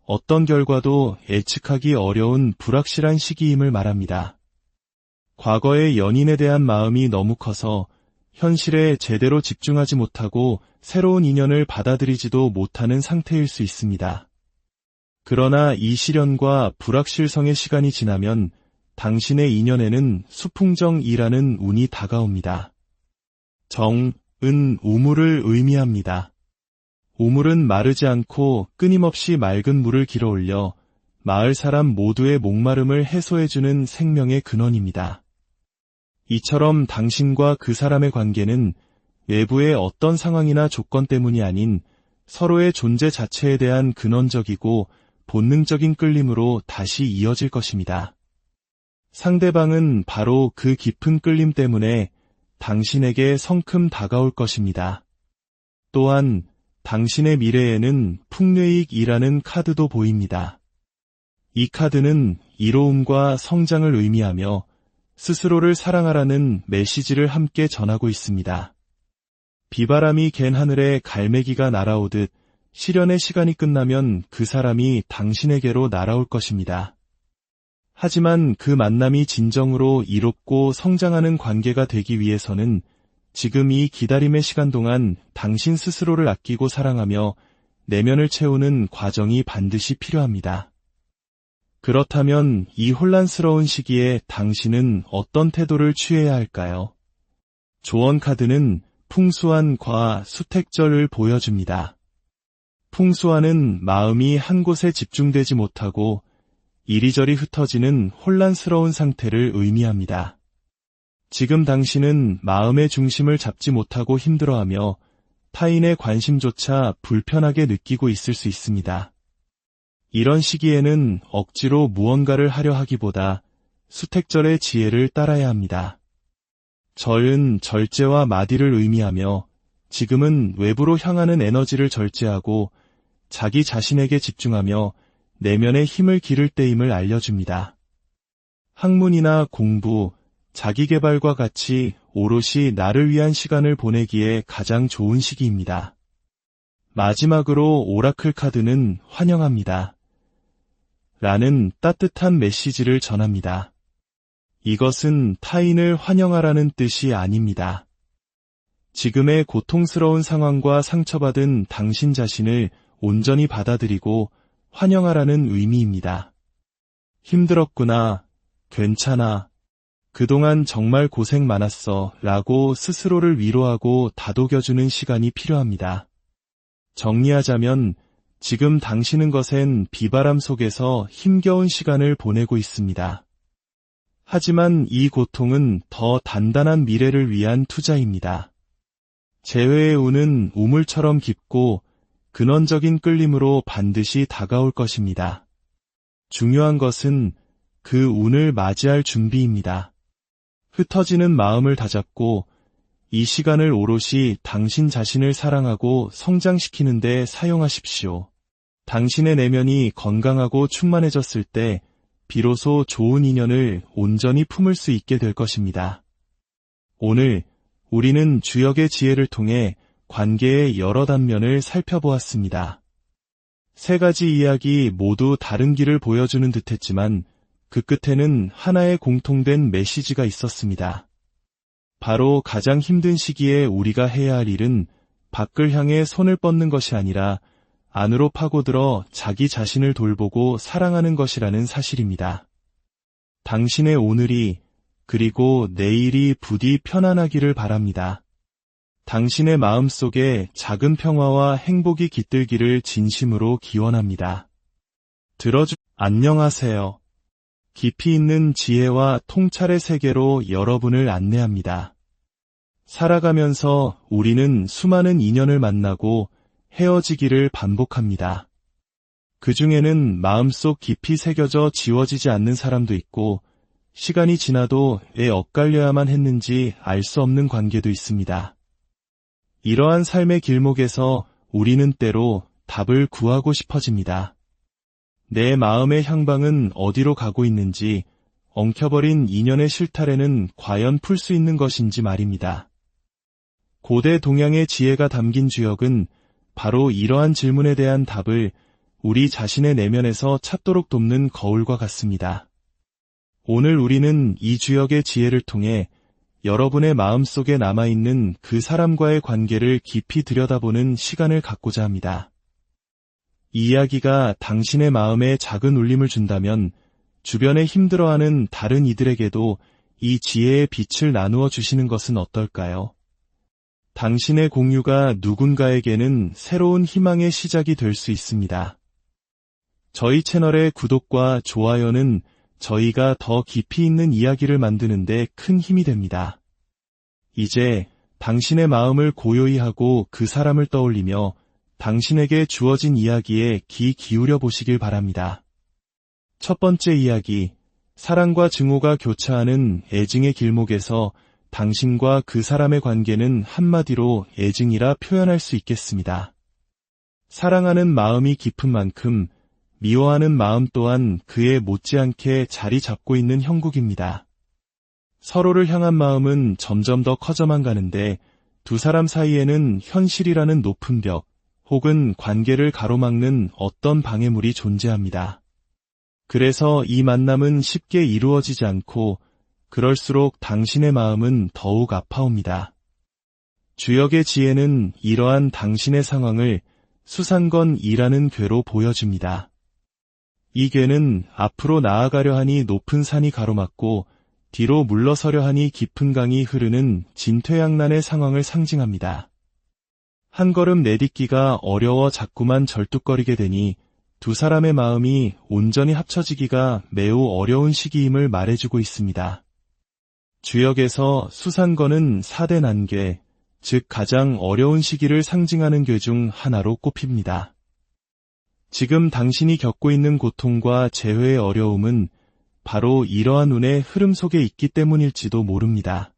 어떤 결과도 예측하기 어려운 불확실한 시기임을 말합니다. 과거의 연인에 대한 마음이 너무 커서 현실에 제대로 집중하지 못하고 새로운 인연을 받아들이지도 못하는 상태일 수 있습니다. 그러나 이 시련과 불확실성의 시간이 지나면 당신의 인연에는 수풍정이라는 운이 다가옵니다. 정은 우물을 의미합니다. 우물은 마르지 않고 끊임없이 맑은 물을 길어올려 마을 사람 모두의 목마름을 해소해주는 생명의 근원입니다. 이처럼 당신과 그 사람의 관계는 외부의 어떤 상황이나 조건 때문이 아닌 서로의 존재 자체에 대한 근원적이고 본능적인 끌림으로 다시 이어질 것입니다. 상대방은 바로 그 깊은 끌림 때문에 당신에게 성큼 다가올 것입니다. 또한 당신의 미래에는 풍뇌익이라는 카드도 보입니다. 이 카드는 이로움과 성장을 의미하며 스스로를 사랑하라는 메시지를 함께 전하고 있습니다. 비바람이 갠 하늘에 갈매기가 날아오듯 시련의 시간이 끝나면 그 사람이 당신에게로 날아올 것입니다. 하지만 그 만남이 진정으로 이롭고 성장하는 관계가 되기 위해서는 지금 이 기다림의 시간 동안 당신 스스로를 아끼고 사랑하며 내면을 채우는 과정이 반드시 필요합니다. 그렇다면 이 혼란스러운 시기에 당신은 어떤 태도를 취해야 할까요? 조언 카드는 풍수한 과 수택절을 보여줍니다. 풍수한은 마음이 한 곳에 집중되지 못하고 이리저리 흩어지는 혼란스러운 상태를 의미합니다. 지금 당신은 마음의 중심을 잡지 못하고 힘들어하며 타인의 관심조차 불편하게 느끼고 있을 수 있습니다. 이런 시기에는 억지로 무언가를 하려 하기보다 수택절의 지혜를 따라야 합니다. 절은 절제와 마디를 의미하며 지금은 외부로 향하는 에너지를 절제하고 자기 자신에게 집중하며 내면의 힘을 기를 때임을 알려줍니다. 학문이나 공부, 자기개발과 같이 오롯이 나를 위한 시간을 보내기에 가장 좋은 시기입니다. 마지막으로 오라클 카드는 환영합니다. 라는 따뜻한 메시지를 전합니다. 이것은 타인을 환영하라는 뜻이 아닙니다. 지금의 고통스러운 상황과 상처받은 당신 자신을 온전히 받아들이고 환영하라는 의미입니다. 힘들었구나, 괜찮아, 그동안 정말 고생 많았어 라고 스스로를 위로하고 다독여주는 시간이 필요합니다. 정리하자면 지금 당신은 것엔 비바람 속에서 힘겨운 시간을 보내고 있습니다. 하지만 이 고통은 더 단단한 미래를 위한 투자입니다. 재회의 운은 우물처럼 깊고 근원적인 끌림으로 반드시 다가올 것입니다. 중요한 것은 그 운을 맞이할 준비입니다. 흩어지는 마음을 다잡고 이 시간을 오롯이 당신 자신을 사랑하고 성장시키는 데 사용하십시오. 당신의 내면이 건강하고 충만해졌을 때 비로소 좋은 인연을 온전히 품을 수 있게 될 것입니다. 오늘 우리는 주역의 지혜를 통해 관계의 여러 단면을 살펴보았습니다. 세 가지 이야기 모두 다른 길을 보여주는 듯했지만 그 끝에는 하나의 공통된 메시지가 있었습니다. 바로 가장 힘든 시기에 우리가 해야 할 일은 밖을 향해 손을 뻗는 것이 아니라 안으로 파고들어 자기 자신을 돌보고 사랑하는 것이라는 사실입니다. 당신의 오늘이 그리고 내일이 부디 편안하기를 바랍니다. 당신의 마음속에 작은 평화와 행복이 깃들기를 진심으로 기원합니다. 안녕하세요. 깊이 있는 지혜와 통찰의 세계로 여러분을 안내합니다. 살아가면서 우리는 수많은 인연을 만나고 헤어지기를 반복합니다. 그 중에는 마음속 깊이 새겨져 지워지지 않는 사람도 있고 시간이 지나도 왜 엇갈려야만 했는지 알 수 없는 관계도 있습니다. 이러한 삶의 길목에서 우리는 때로 답을 구하고 싶어집니다. 내 마음의 향방은 어디로 가고 있는지, 엉켜버린 인연의 실타래는 과연 풀 수 있는 것인지 말입니다. 고대 동양의 지혜가 담긴 주역은 바로 이러한 질문에 대한 답을 우리 자신의 내면에서 찾도록 돕는 거울과 같습니다. 오늘 우리는 이 주역의 지혜를 통해 여러분의 마음속에 남아있는 그 사람과의 관계를 깊이 들여다보는 시간을 갖고자 합니다. 이 이야기가 당신의 마음에 작은 울림을 준다면 주변에 힘들어하는 다른 이들에게도 이 지혜의 빛을 나누어 주시는 것은 어떨까요? 당신의 공유가 누군가에게는 새로운 희망의 시작이 될 수 있습니다. 저희 채널의 구독과 좋아요는 저희가 더 깊이 있는 이야기를 만드는 데 큰 힘이 됩니다. 이제 당신의 마음을 고요히 하고 그 사람을 떠올리며 당신에게 주어진 이야기에 귀 기울여 보시길 바랍니다. 첫 번째 이야기, 사랑과 증오가 교차하는 애증의 길목에서 당신과 그 사람의 관계는 한마디로 애증이라 표현할 수 있겠습니다. 사랑하는 마음이 깊은 만큼 미워하는 마음 또한 그에 못지않게 자리 잡고 있는 형국입니다. 서로를 향한 마음은 점점 더 커져만 가는데 두 사람 사이에는 현실이라는 높은 벽, 혹은 관계를 가로막는 어떤 방해물이 존재합니다. 그래서 이 만남은 쉽게 이루어지지 않고 그럴수록 당신의 마음은 더욱 아파옵니다. 주역의 지혜는 이러한 당신의 상황을 수상건이라는 궤로 보여줍니다. 이 궤는 앞으로 나아가려 하니 높은 산이 가로막고 뒤로 물러서려 하니 깊은 강이 흐르는 진퇴양난의 상황을 상징합니다. 한 걸음 내딛기가 어려워 자꾸만 절뚝거리게 되니 두 사람의 마음이 온전히 합쳐지기가 매우 어려운 시기임을 말해주고 있습니다. 주역에서 수상건은 4대 난궤, 즉 가장 어려운 시기를 상징하는 궤 중 하나로 꼽힙니다. 지금 당신이 겪고 있는 고통과 재회의 어려움은 바로 이러한 운의 흐름 속에 있기 때문일지도 모릅니다.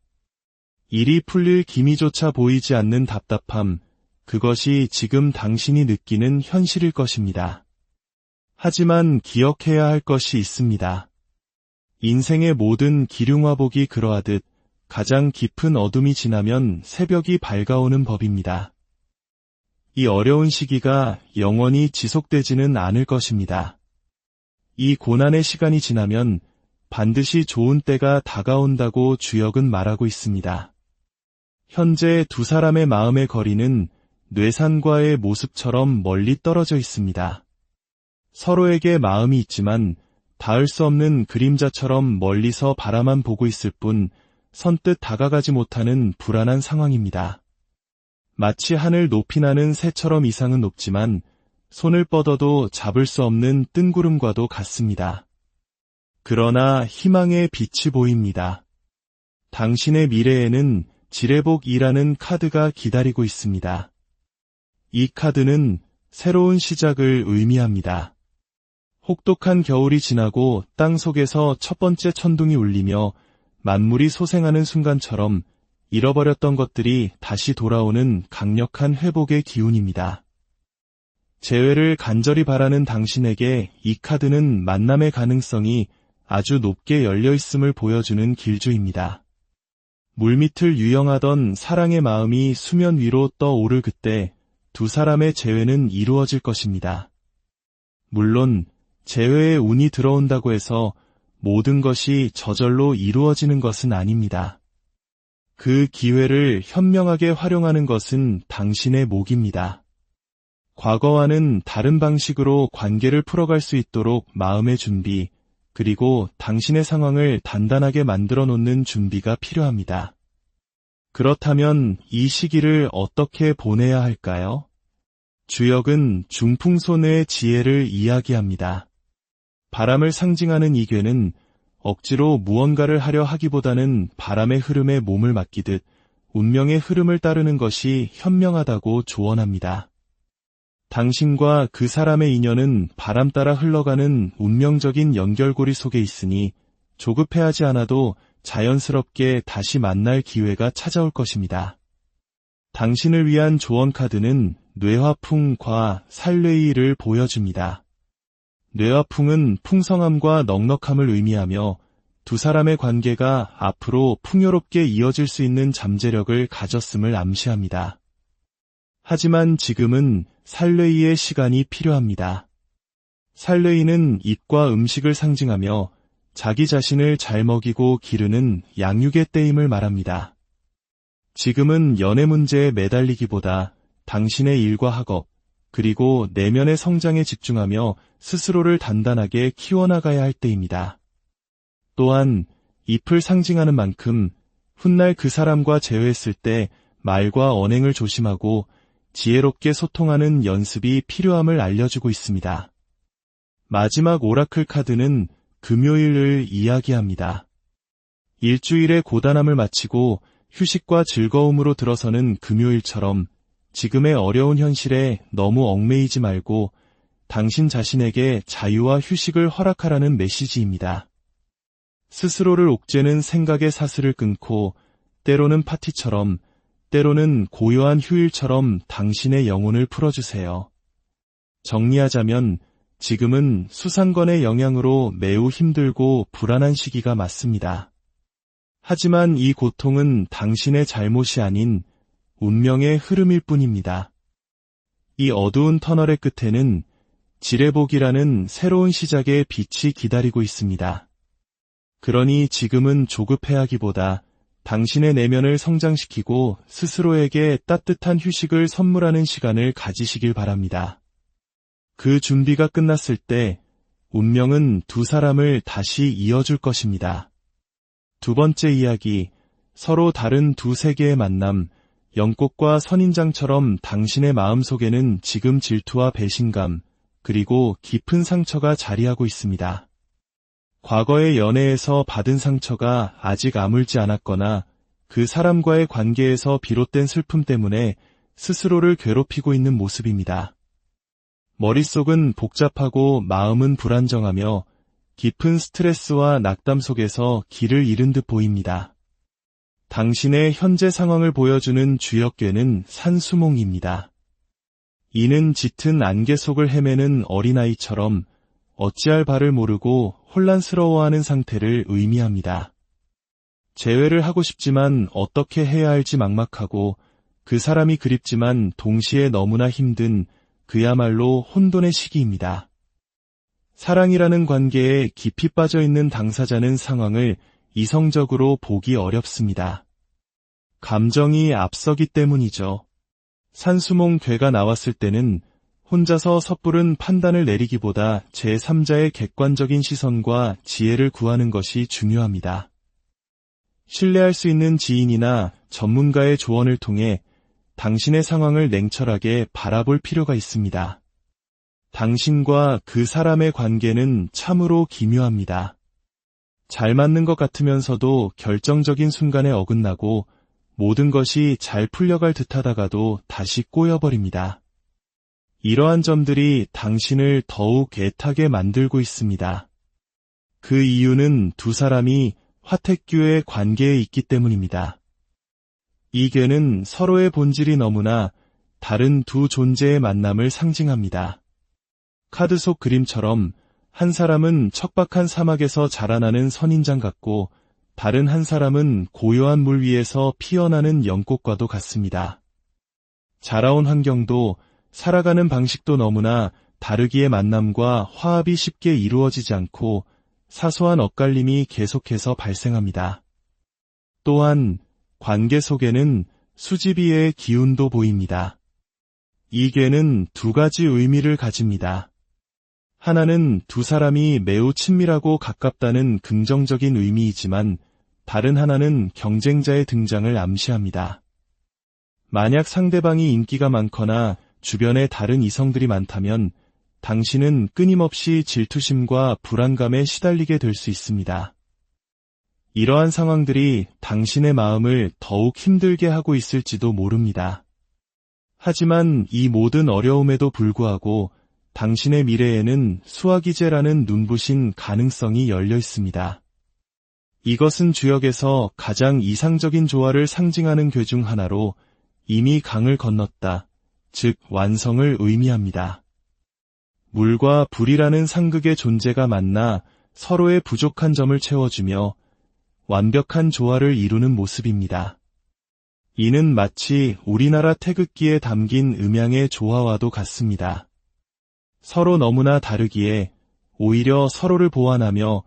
일이 풀릴 기미조차 보이지 않는 답답함, 그것이 지금 당신이 느끼는 현실일 것입니다. 하지만 기억해야 할 것이 있습니다. 인생의 모든 기륭화복이 그러하듯 가장 깊은 어둠이 지나면 새벽이 밝아오는 법입니다. 이 어려운 시기가 영원히 지속되지는 않을 것입니다. 이 고난의 시간이 지나면 반드시 좋은 때가 다가온다고 주역은 말하고 있습니다. 현재 두 사람의 마음의 거리는 뇌산과의 모습처럼 멀리 떨어져 있습니다. 서로에게 마음이 있지만 닿을 수 없는 그림자처럼 멀리서 바라만 보고 있을 뿐 선뜻 다가가지 못하는 불안한 상황입니다. 마치 하늘 높이 나는 새처럼 이상은 높지만 손을 뻗어도 잡을 수 없는 뜬구름과도 같습니다. 그러나 희망의 빛이 보입니다. 당신의 미래에는 지뢰복이라는 카드가 기다리고 있습니다. 이 카드는 새로운 시작을 의미합니다. 혹독한 겨울이 지나고 땅 속에서 첫 번째 천둥이 울리며 만물이 소생하는 순간처럼 잃어버렸던 것들이 다시 돌아오는 강력한 회복의 기운입니다. 재회를 간절히 바라는 당신에게 이 카드는 만남의 가능성이 아주 높게 열려 있음을 보여주는 길조입니다. 물밑을 유영하던 사랑의 마음이 수면 위로 떠오를 그때 두 사람의 재회는 이루어질 것입니다. 물론 재회의 운이 들어온다고 해서 모든 것이 저절로 이루어지는 것은 아닙니다. 그 기회를 현명하게 활용하는 것은 당신의 몫입니다. 과거와는 다른 방식으로 관계를 풀어갈 수 있도록 마음의 준비, 그리고 당신의 상황을 단단하게 만들어 놓는 준비가 필요합니다. 그렇다면 이 시기를 어떻게 보내야 할까요? 주역은 중풍손의 지혜를 이야기합니다. 바람을 상징하는 이 궤는 억지로 무언가를 하려 하기보다는 바람의 흐름에 몸을 맡기듯 운명의 흐름을 따르는 것이 현명하다고 조언합니다. 당신과 그 사람의 인연은 바람 따라 흘러가는 운명적인 연결고리 속에 있으니 조급해하지 않아도 자연스럽게 다시 만날 기회가 찾아올 것입니다. 당신을 위한 조언 카드는 뇌화풍과 살뢰이를 보여줍니다. 뇌화풍은 풍성함과 넉넉함을 의미하며 두 사람의 관계가 앞으로 풍요롭게 이어질 수 있는 잠재력을 가졌음을 암시합니다. 하지만 지금은 살뢰이의 시간이 필요합니다. 살뢰이는 입과 음식을 상징하며 자기 자신을 잘 먹이고 기르는 양육의 때임을 말합니다. 지금은 연애 문제에 매달리기보다 당신의 일과 학업, 그리고 내면의 성장에 집중하며 스스로를 단단하게 키워나가야 할 때입니다. 또한 잎을 상징하는 만큼 훗날 그 사람과 재회했을 때 말과 언행을 조심하고 지혜롭게 소통하는 연습이 필요함을 알려주고 있습니다. 마지막 오라클 카드는 금요일을 이야기합니다. 일주일의 고단함을 마치고 휴식과 즐거움으로 들어서는 금요일처럼 지금의 어려운 현실에 너무 얽매이지 말고 당신 자신에게 자유와 휴식을 허락하라는 메시지입니다. 스스로를 옥죄는 생각의 사슬을 끊고 때로는 파티처럼 때로는 고요한 휴일처럼 당신의 영혼을 풀어주세요. 정리하자면 지금은 수상건의 영향으로 매우 힘들고 불안한 시기가 맞습니다. 하지만 이 고통은 당신의 잘못이 아닌 운명의 흐름일 뿐입니다. 이 어두운 터널의 끝에는 지뢰복이라는 새로운 시작의 빛이 기다리고 있습니다. 그러니 지금은 조급해하기보다 당신의 내면을 성장시키고 스스로에게 따뜻한 휴식을 선물하는 시간을 가지시길 바랍니다. 그 준비가 끝났을 때 운명은 두 사람을 다시 이어줄 것입니다. 두 번째 이야기, 서로 다른 두 세계의 만남. 연꽃과 선인장처럼 당신의 마음속에는 지금 질투와 배신감, 그리고 깊은 상처가 자리하고 있습니다. 과거의 연애에서 받은 상처가 아직 아물지 않았거나 그 사람과의 관계에서 비롯된 슬픔 때문에 스스로를 괴롭히고 있는 모습입니다. 머릿속은 복잡하고 마음은 불안정하며 깊은 스트레스와 낙담 속에서 길을 잃은 듯 보입니다. 당신의 현재 상황을 보여주는 주역괴는 산수몽입니다. 이는 짙은 안개 속을 헤매는 어린아이처럼 어찌할 바를 모르고 혼란스러워하는 상태를 의미합니다. 재회를 하고 싶지만 어떻게 해야 할지 막막하고 그 사람이 그립지만 동시에 너무나 힘든 그야말로 혼돈의 시기입니다. 사랑이라는 관계에 깊이 빠져 있는 당사자는 상황을 이성적으로 보기 어렵습니다. 감정이 앞서기 때문이죠. 산수몽 괴가 나왔을 때는 혼자서 섣부른 판단을 내리기보다 제3자의 객관적인 시선과 지혜를 구하는 것이 중요합니다. 신뢰할 수 있는 지인이나 전문가의 조언을 통해 당신의 상황을 냉철하게 바라볼 필요가 있습니다. 당신과 그 사람의 관계는 참으로 기묘합니다. 잘 맞는 것 같으면서도 결정적인 순간에 어긋나고 모든 것이 잘 풀려갈 듯하다가도 다시 꼬여버립니다. 이러한 점들이 당신을 더욱 애타게 만들고 있습니다. 그 이유는 두 사람이 화택교의 관계에 있기 때문입니다. 이 괴는 서로의 본질이 너무나 다른 두 존재의 만남을 상징합니다. 카드 속 그림처럼 한 사람은 척박한 사막에서 자라나는 선인장 같고 다른 한 사람은 고요한 물 위에서 피어나는 연꽃과도 같습니다. 자라온 환경도 살아가는 방식도 너무나 다르기에 만남과 화합이 쉽게 이루어지지 않고 사소한 엇갈림이 계속해서 발생합니다. 또한 관계 속에는 수지비의 기운도 보입니다. 이 괴는 두 가지 의미를 가집니다. 하나는 두 사람이 매우 친밀하고 가깝다는 긍정적인 의미이지만 다른 하나는 경쟁자의 등장을 암시합니다. 만약 상대방이 인기가 많거나 주변에 다른 이성들이 많다면 당신은 끊임없이 질투심과 불안감에 시달리게 될 수 있습니다. 이러한 상황들이 당신의 마음을 더욱 힘들게 하고 있을지도 모릅니다. 하지만 이 모든 어려움에도 불구하고 당신의 미래에는 수화기제라는 눈부신 가능성이 열려 있습니다. 이것은 주역에서 가장 이상적인 조화를 상징하는 괴 중 하나로 이미 강을 건넜다, 즉 완성을 의미합니다. 물과 불이라는 상극의 존재가 만나 서로의 부족한 점을 채워주며 완벽한 조화를 이루는 모습입니다. 이는 마치 우리나라 태극기에 담긴 음양의 조화와도 같습니다. 서로 너무나 다르기에 오히려 서로를 보완하며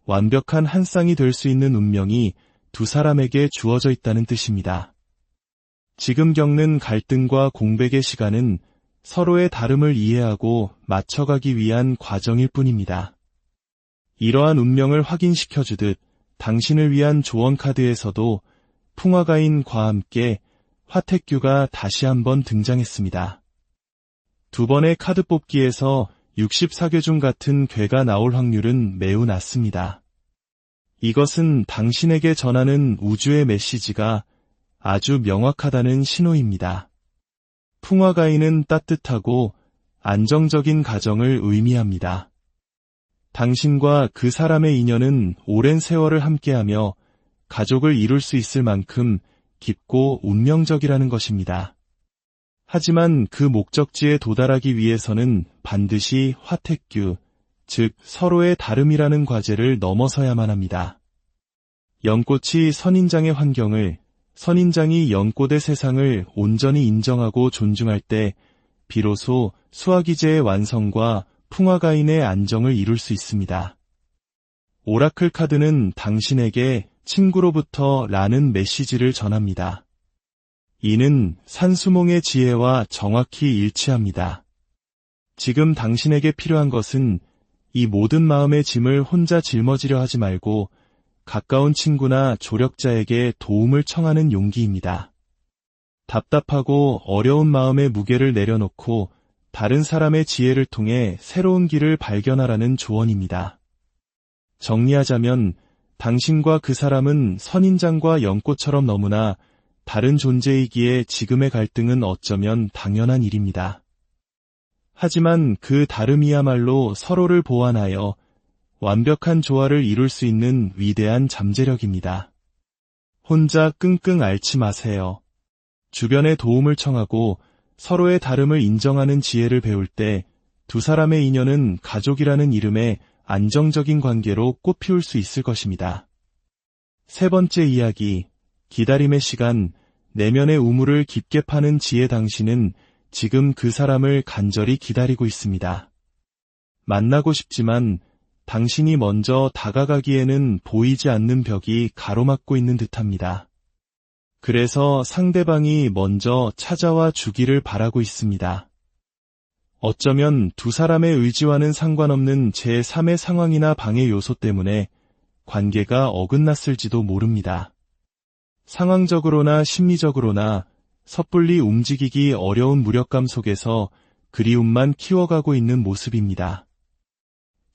완벽한 한 쌍이 될 수 있는 운명이 두 사람에게 주어져 있다는 뜻입니다. 지금 겪는 갈등과 공백의 시간은 서로의 다름을 이해하고 맞춰가기 위한 과정일 뿐입니다. 이러한 운명을 확인시켜주듯 당신을 위한 조언 카드에서도 풍화가인과 함께 화택규가 다시 한번 등장했습니다. 두 번의 카드 뽑기에서 64개 중 같은 괴가 나올 확률은 매우 낮습니다. 이것은 당신에게 전하는 우주의 메시지가 아주 명확하다는 신호입니다. 풍화가인은 따뜻하고 안정적인 가정을 의미합니다. 당신과 그 사람의 인연은 오랜 세월을 함께하며 가족을 이룰 수 있을 만큼 깊고 운명적이라는 것입니다. 하지만 그 목적지에 도달하기 위해서는 반드시 화택규, 즉 서로의 다름이라는 과제를 넘어서야만 합니다. 연꽃이 선인장의 환경을, 선인장이 연꽃의 세상을 온전히 인정하고 존중할 때 비로소 수화기제의 완성과 풍화가인의 안정을 이룰 수 있습니다. 오라클 카드는 당신에게 친구로부터 라는 메시지를 전합니다. 이는 산수몽의 지혜와 정확히 일치합니다. 지금 당신에게 필요한 것은 이 모든 마음의 짐을 혼자 짊어지려 하지 말고 가까운 친구나 조력자에게 도움을 청하는 용기입니다. 답답하고 어려운 마음의 무게를 내려놓고 다른 사람의 지혜를 통해 새로운 길을 발견하라는 조언입니다. 정리하자면 당신과 그 사람은 선인장과 연꽃처럼 너무나 다른 존재이기에 지금의 갈등은 어쩌면 당연한 일입니다. 하지만 그 다름이야말로 서로를 보완하여 완벽한 조화를 이룰 수 있는 위대한 잠재력입니다. 혼자 끙끙 앓지 마세요. 주변의 도움을 청하고 서로의 다름을 인정하는 지혜를 배울 때 두 사람의 인연은 가족이라는 이름의 안정적인 관계로 꽃피울 수 있을 것입니다. 세 번째 이야기, 기다림의 시간, 내면의 우물을 깊게 파는 지혜. 당신은 지금 그 사람을 간절히 기다리고 있습니다. 만나고 싶지만 당신이 먼저 다가가기에는 보이지 않는 벽이 가로막고 있는 듯합니다. 그래서 상대방이 먼저 찾아와 주기를 바라고 있습니다. 어쩌면 두 사람의 의지와는 상관없는 제3의 상황이나 방해 요소 때문에 관계가 어긋났을지도 모릅니다. 상황적으로나 심리적으로나 섣불리 움직이기 어려운 무력감 속에서 그리움만 키워가고 있는 모습입니다.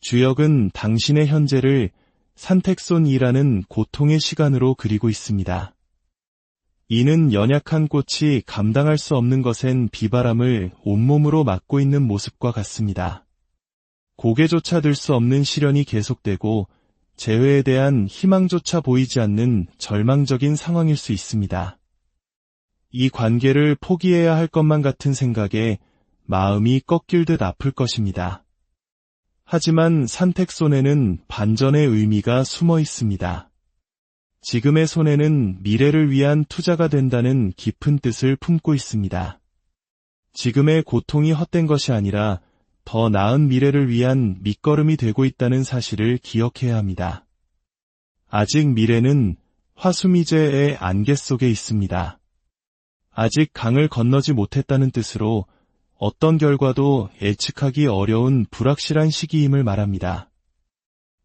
주역은 당신의 현재를 산택손이라는 고통의 시간으로 그리고 있습니다. 이는 연약한 꽃이 감당할 수 없는 것엔 비바람을 온몸으로 맞고 있는 모습과 같습니다. 고개조차 들 수 없는 시련이 계속되고 재회에 대한 희망조차 보이지 않는 절망적인 상황일 수 있습니다. 이 관계를 포기해야 할 것만 같은 생각에 마음이 꺾일 듯 아플 것입니다. 하지만 산택손에는 반전의 의미가 숨어 있습니다. 지금의 손해는 미래를 위한 투자가 된다는 깊은 뜻을 품고 있습니다. 지금의 고통이 헛된 것이 아니라 더 나은 미래를 위한 밑거름이 되고 있다는 사실을 기억해야 합니다. 아직 미래는 화수미제의 안개 속에 있습니다. 아직 강을 건너지 못했다는 뜻으로 어떤 결과도 예측하기 어려운 불확실한 시기임을 말합니다.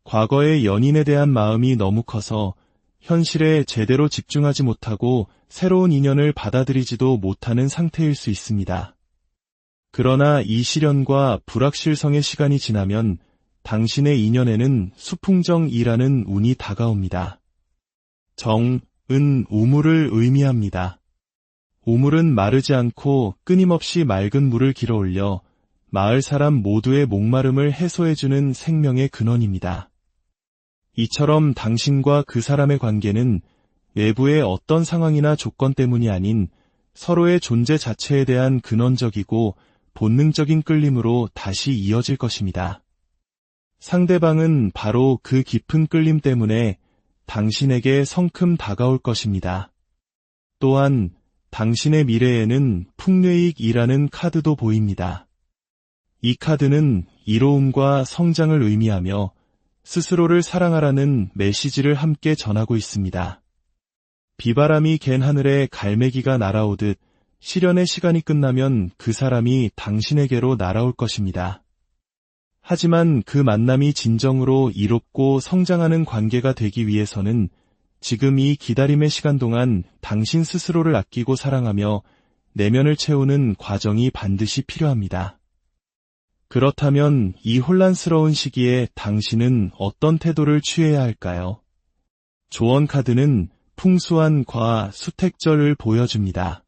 과거의 연인에 대한 마음이 너무 커서 현실에 제대로 집중하지 못하고 새로운 인연을 받아들이지도 못하는 상태일 수 있습니다. 그러나 이 시련과 불확실성의 시간이 지나면 당신의 인연에는 수풍정이라는 운이 다가옵니다. 정은 우물을 의미합니다. 우물은 마르지 않고 끊임없이 맑은 물을 길어올려 마을 사람 모두의 목마름을 해소해주는 생명의 근원입니다. 이처럼 당신과 그 사람의 관계는 외부의 어떤 상황이나 조건 때문이 아닌 서로의 존재 자체에 대한 근원적이고 본능적인 끌림으로 다시 이어질 것입니다. 상대방은 바로 그 깊은 끌림 때문에 당신에게 성큼 다가올 것입니다. 또한 당신의 미래에는 풍뇌익이라는 카드도 보입니다. 이 카드는 이로움과 성장을 의미하며 스스로를 사랑하라는 메시지를 함께 전하고 있습니다. 비바람이 갠 하늘에 갈매기가 날아오듯 시련의 시간이 끝나면 그 사람이 당신에게로 날아올 것입니다. 하지만 그 만남이 진정으로 이롭고 성장하는 관계가 되기 위해서는 지금 이 기다림의 시간 동안 당신 스스로를 아끼고 사랑하며 내면을 채우는 과정이 반드시 필요합니다. 그렇다면 이 혼란스러운 시기에 당신은 어떤 태도를 취해야 할까요? 조언 카드는 풍수한과 수택절을 보여줍니다.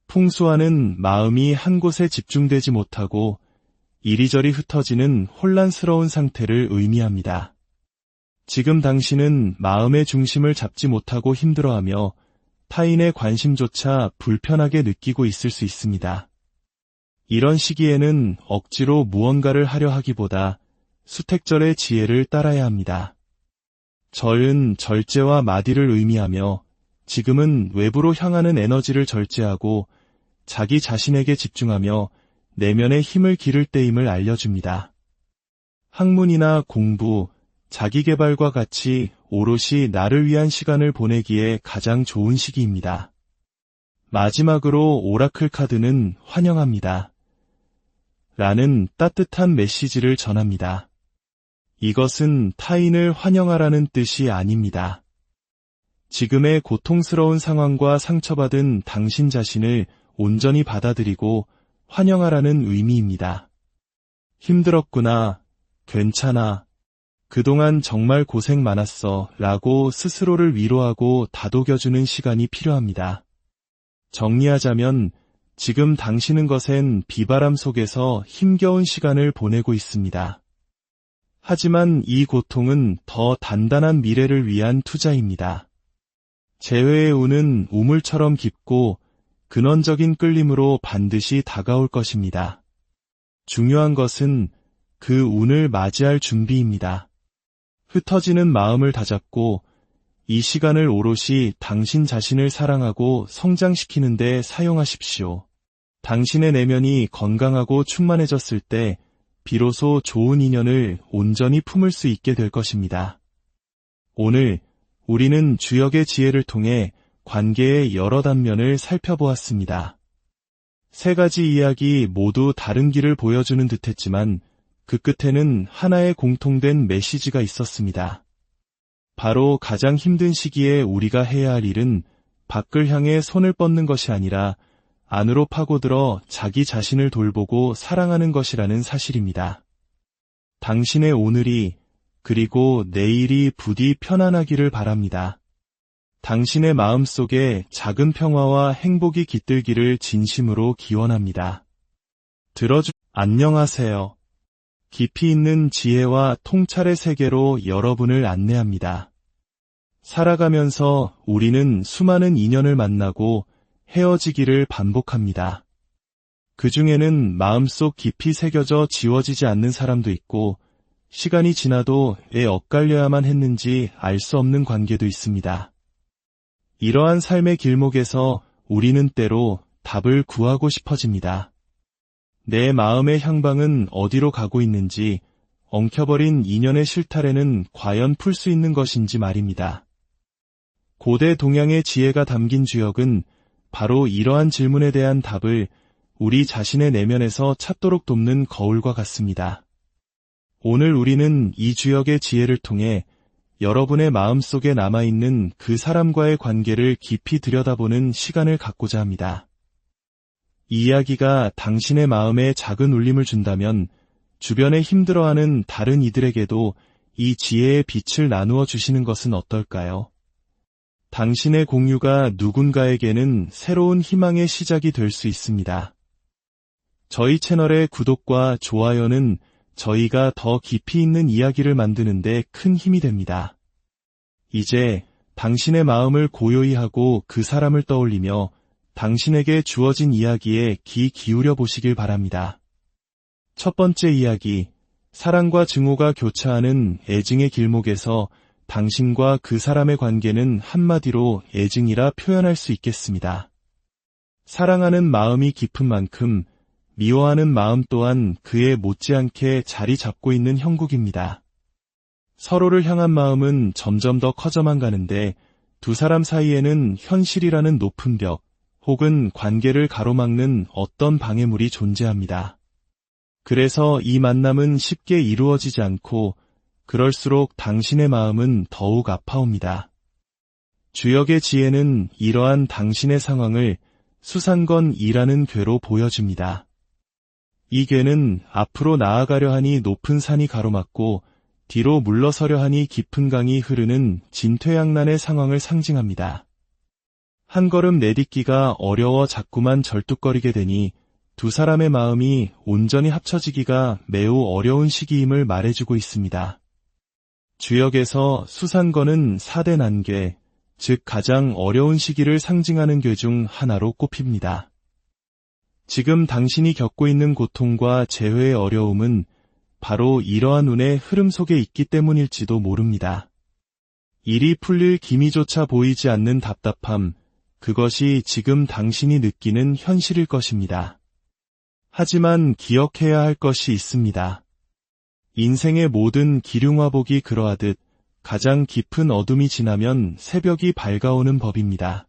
풍수한은 마음이 한 곳에 집중되지 못하고 이리저리 흩어지는 혼란스러운 상태를 의미합니다. 지금 당신은 마음의 중심을 잡지 못하고 힘들어하며 타인의 관심조차 불편하게 느끼고 있을 수 있습니다. 이런 시기에는 억지로 무언가를 하려 하기보다 수택절의 지혜를 따라야 합니다. 절은 절제와 마디를 의미하며 지금은 외부로 향하는 에너지를 절제하고 자기 자신에게 집중하며 내면의 힘을 기를 때임을 알려줍니다. 학문이나 공부, 자기계발과 같이 오롯이 나를 위한 시간을 보내기에 가장 좋은 시기입니다. 마지막으로 오라클 카드는 환영합니다. 라는 따뜻한 메시지를 전합니다. 이것은 타인을 환영하라는 뜻이 아닙니다. 지금의 고통스러운 상황과 상처받은 당신 자신을 온전히 받아들이고 환영하라는 의미입니다. 힘들었구나, 괜찮아, 그동안 정말 고생 많았어 라고 스스로를 위로하고 다독여주는 시간이 필요합니다. 정리하자면 지금 당신은 것엔 비바람 속에서 힘겨운 시간을 보내고 있습니다. 하지만 이 고통은 더 단단한 미래를 위한 투자입니다. 재회의 운은 우물처럼 깊고 근원적인 끌림으로 반드시 다가올 것입니다. 중요한 것은 그 운을 맞이할 준비입니다. 흩어지는 마음을 다잡고 이 시간을 오롯이 당신 자신을 사랑하고 성장시키는 데 사용하십시오. 당신의 내면이 건강하고 충만해졌을 때 비로소 좋은 인연을 온전히 품을 수 있게 될 것입니다. 오늘 우리는 주역의 지혜를 통해 관계의 여러 단면을 살펴보았습니다. 세 가지 이야기 모두 다른 길을 보여주는 듯했지만 그 끝에는 하나의 공통된 메시지가 있었습니다. 바로 가장 힘든 시기에 우리가 해야 할 일은 밖을 향해 손을 뻗는 것이 아니라 안으로 파고들어 자기 자신을 돌보고 사랑하는 것이라는 사실입니다. 당신의 오늘이 그리고 내일이 부디 편안하기를 바랍니다. 당신의 마음속에 작은 평화와 행복이 깃들기를 진심으로 기원합니다. 안녕하세요. 깊이 있는 지혜와 통찰의 세계로 여러분을 안내합니다. 살아가면서 우리는 수많은 인연을 만나고 헤어지기를 반복합니다. 그 중에는 마음속 깊이 새겨져 지워지지 않는 사람도 있고 시간이 지나도 왜 엇갈려야만 했는지 알 수 없는 관계도 있습니다. 이러한 삶의 길목에서 우리는 때로 답을 구하고 싶어집니다. 내 마음의 향방은 어디로 가고 있는지, 엉켜버린 인연의 실타래는 과연 풀 수 있는 것인지 말입니다. 고대 동양의 지혜가 담긴 주역은 바로 이러한 질문에 대한 답을 우리 자신의 내면에서 찾도록 돕는 거울과 같습니다. 오늘 우리는 이 주역의 지혜를 통해 여러분의 마음속에 남아있는 그 사람과의 관계를 깊이 들여다보는 시간을 갖고자 합니다. 이 이야기가 당신의 마음에 작은 울림을 준다면 주변에 힘들어하는 다른 이들에게도 이 지혜의 빛을 나누어 주시는 것은 어떨까요? 당신의 공유가 누군가에게는 새로운 희망의 시작이 될 수 있습니다. 저희 채널의 구독과 좋아요는 저희가 더 깊이 있는 이야기를 만드는 데 큰 힘이 됩니다. 이제 당신의 마음을 고요히 하고 그 사람을 떠올리며 당신에게 주어진 이야기에 귀 기울여 보시길 바랍니다. 첫 번째 이야기, 사랑과 증오가 교차하는 애증의 길목에서 당신과 그 사람의 관계는 한마디로 애증이라 표현할 수 있겠습니다. 사랑하는 마음이 깊은 만큼 미워하는 마음 또한 그에 못지않게 자리 잡고 있는 형국입니다. 서로를 향한 마음은 점점 더 커져만 가는데 두 사람 사이에는 현실이라는 높은 벽, 혹은 관계를 가로막는 어떤 방해물이 존재합니다. 그래서 이 만남은 쉽게 이루어지지 않고 그럴수록 당신의 마음은 더욱 아파옵니다. 주역의 지혜는 이러한 당신의 상황을 수상건이라는 궤로 보여줍니다. 이 궤는 앞으로 나아가려 하니 높은 산이 가로막고 뒤로 물러서려 하니 깊은 강이 흐르는 진퇴양난의 상황을 상징합니다. 한 걸음 내딛기가 어려워 자꾸만 절뚝거리게 되니 두 사람의 마음이 온전히 합쳐지기가 매우 어려운 시기임을 말해주고 있습니다. 주역에서 수상건은 4대 난궤, 즉 가장 어려운 시기를 상징하는 궤 중 하나로 꼽힙니다. 지금 당신이 겪고 있는 고통과 재회의 어려움은 바로 이러한 운의 흐름 속에 있기 때문일지도 모릅니다. 일이 풀릴 기미조차 보이지 않는 답답함, 그것이 지금 당신이 느끼는 현실일 것입니다. 하지만 기억해야 할 것이 있습니다. 인생의 모든 기륭화복이 그러하듯 가장 깊은 어둠이 지나면 새벽이 밝아오는 법입니다.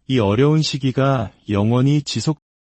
이 어려운 시기가 영원히 지속될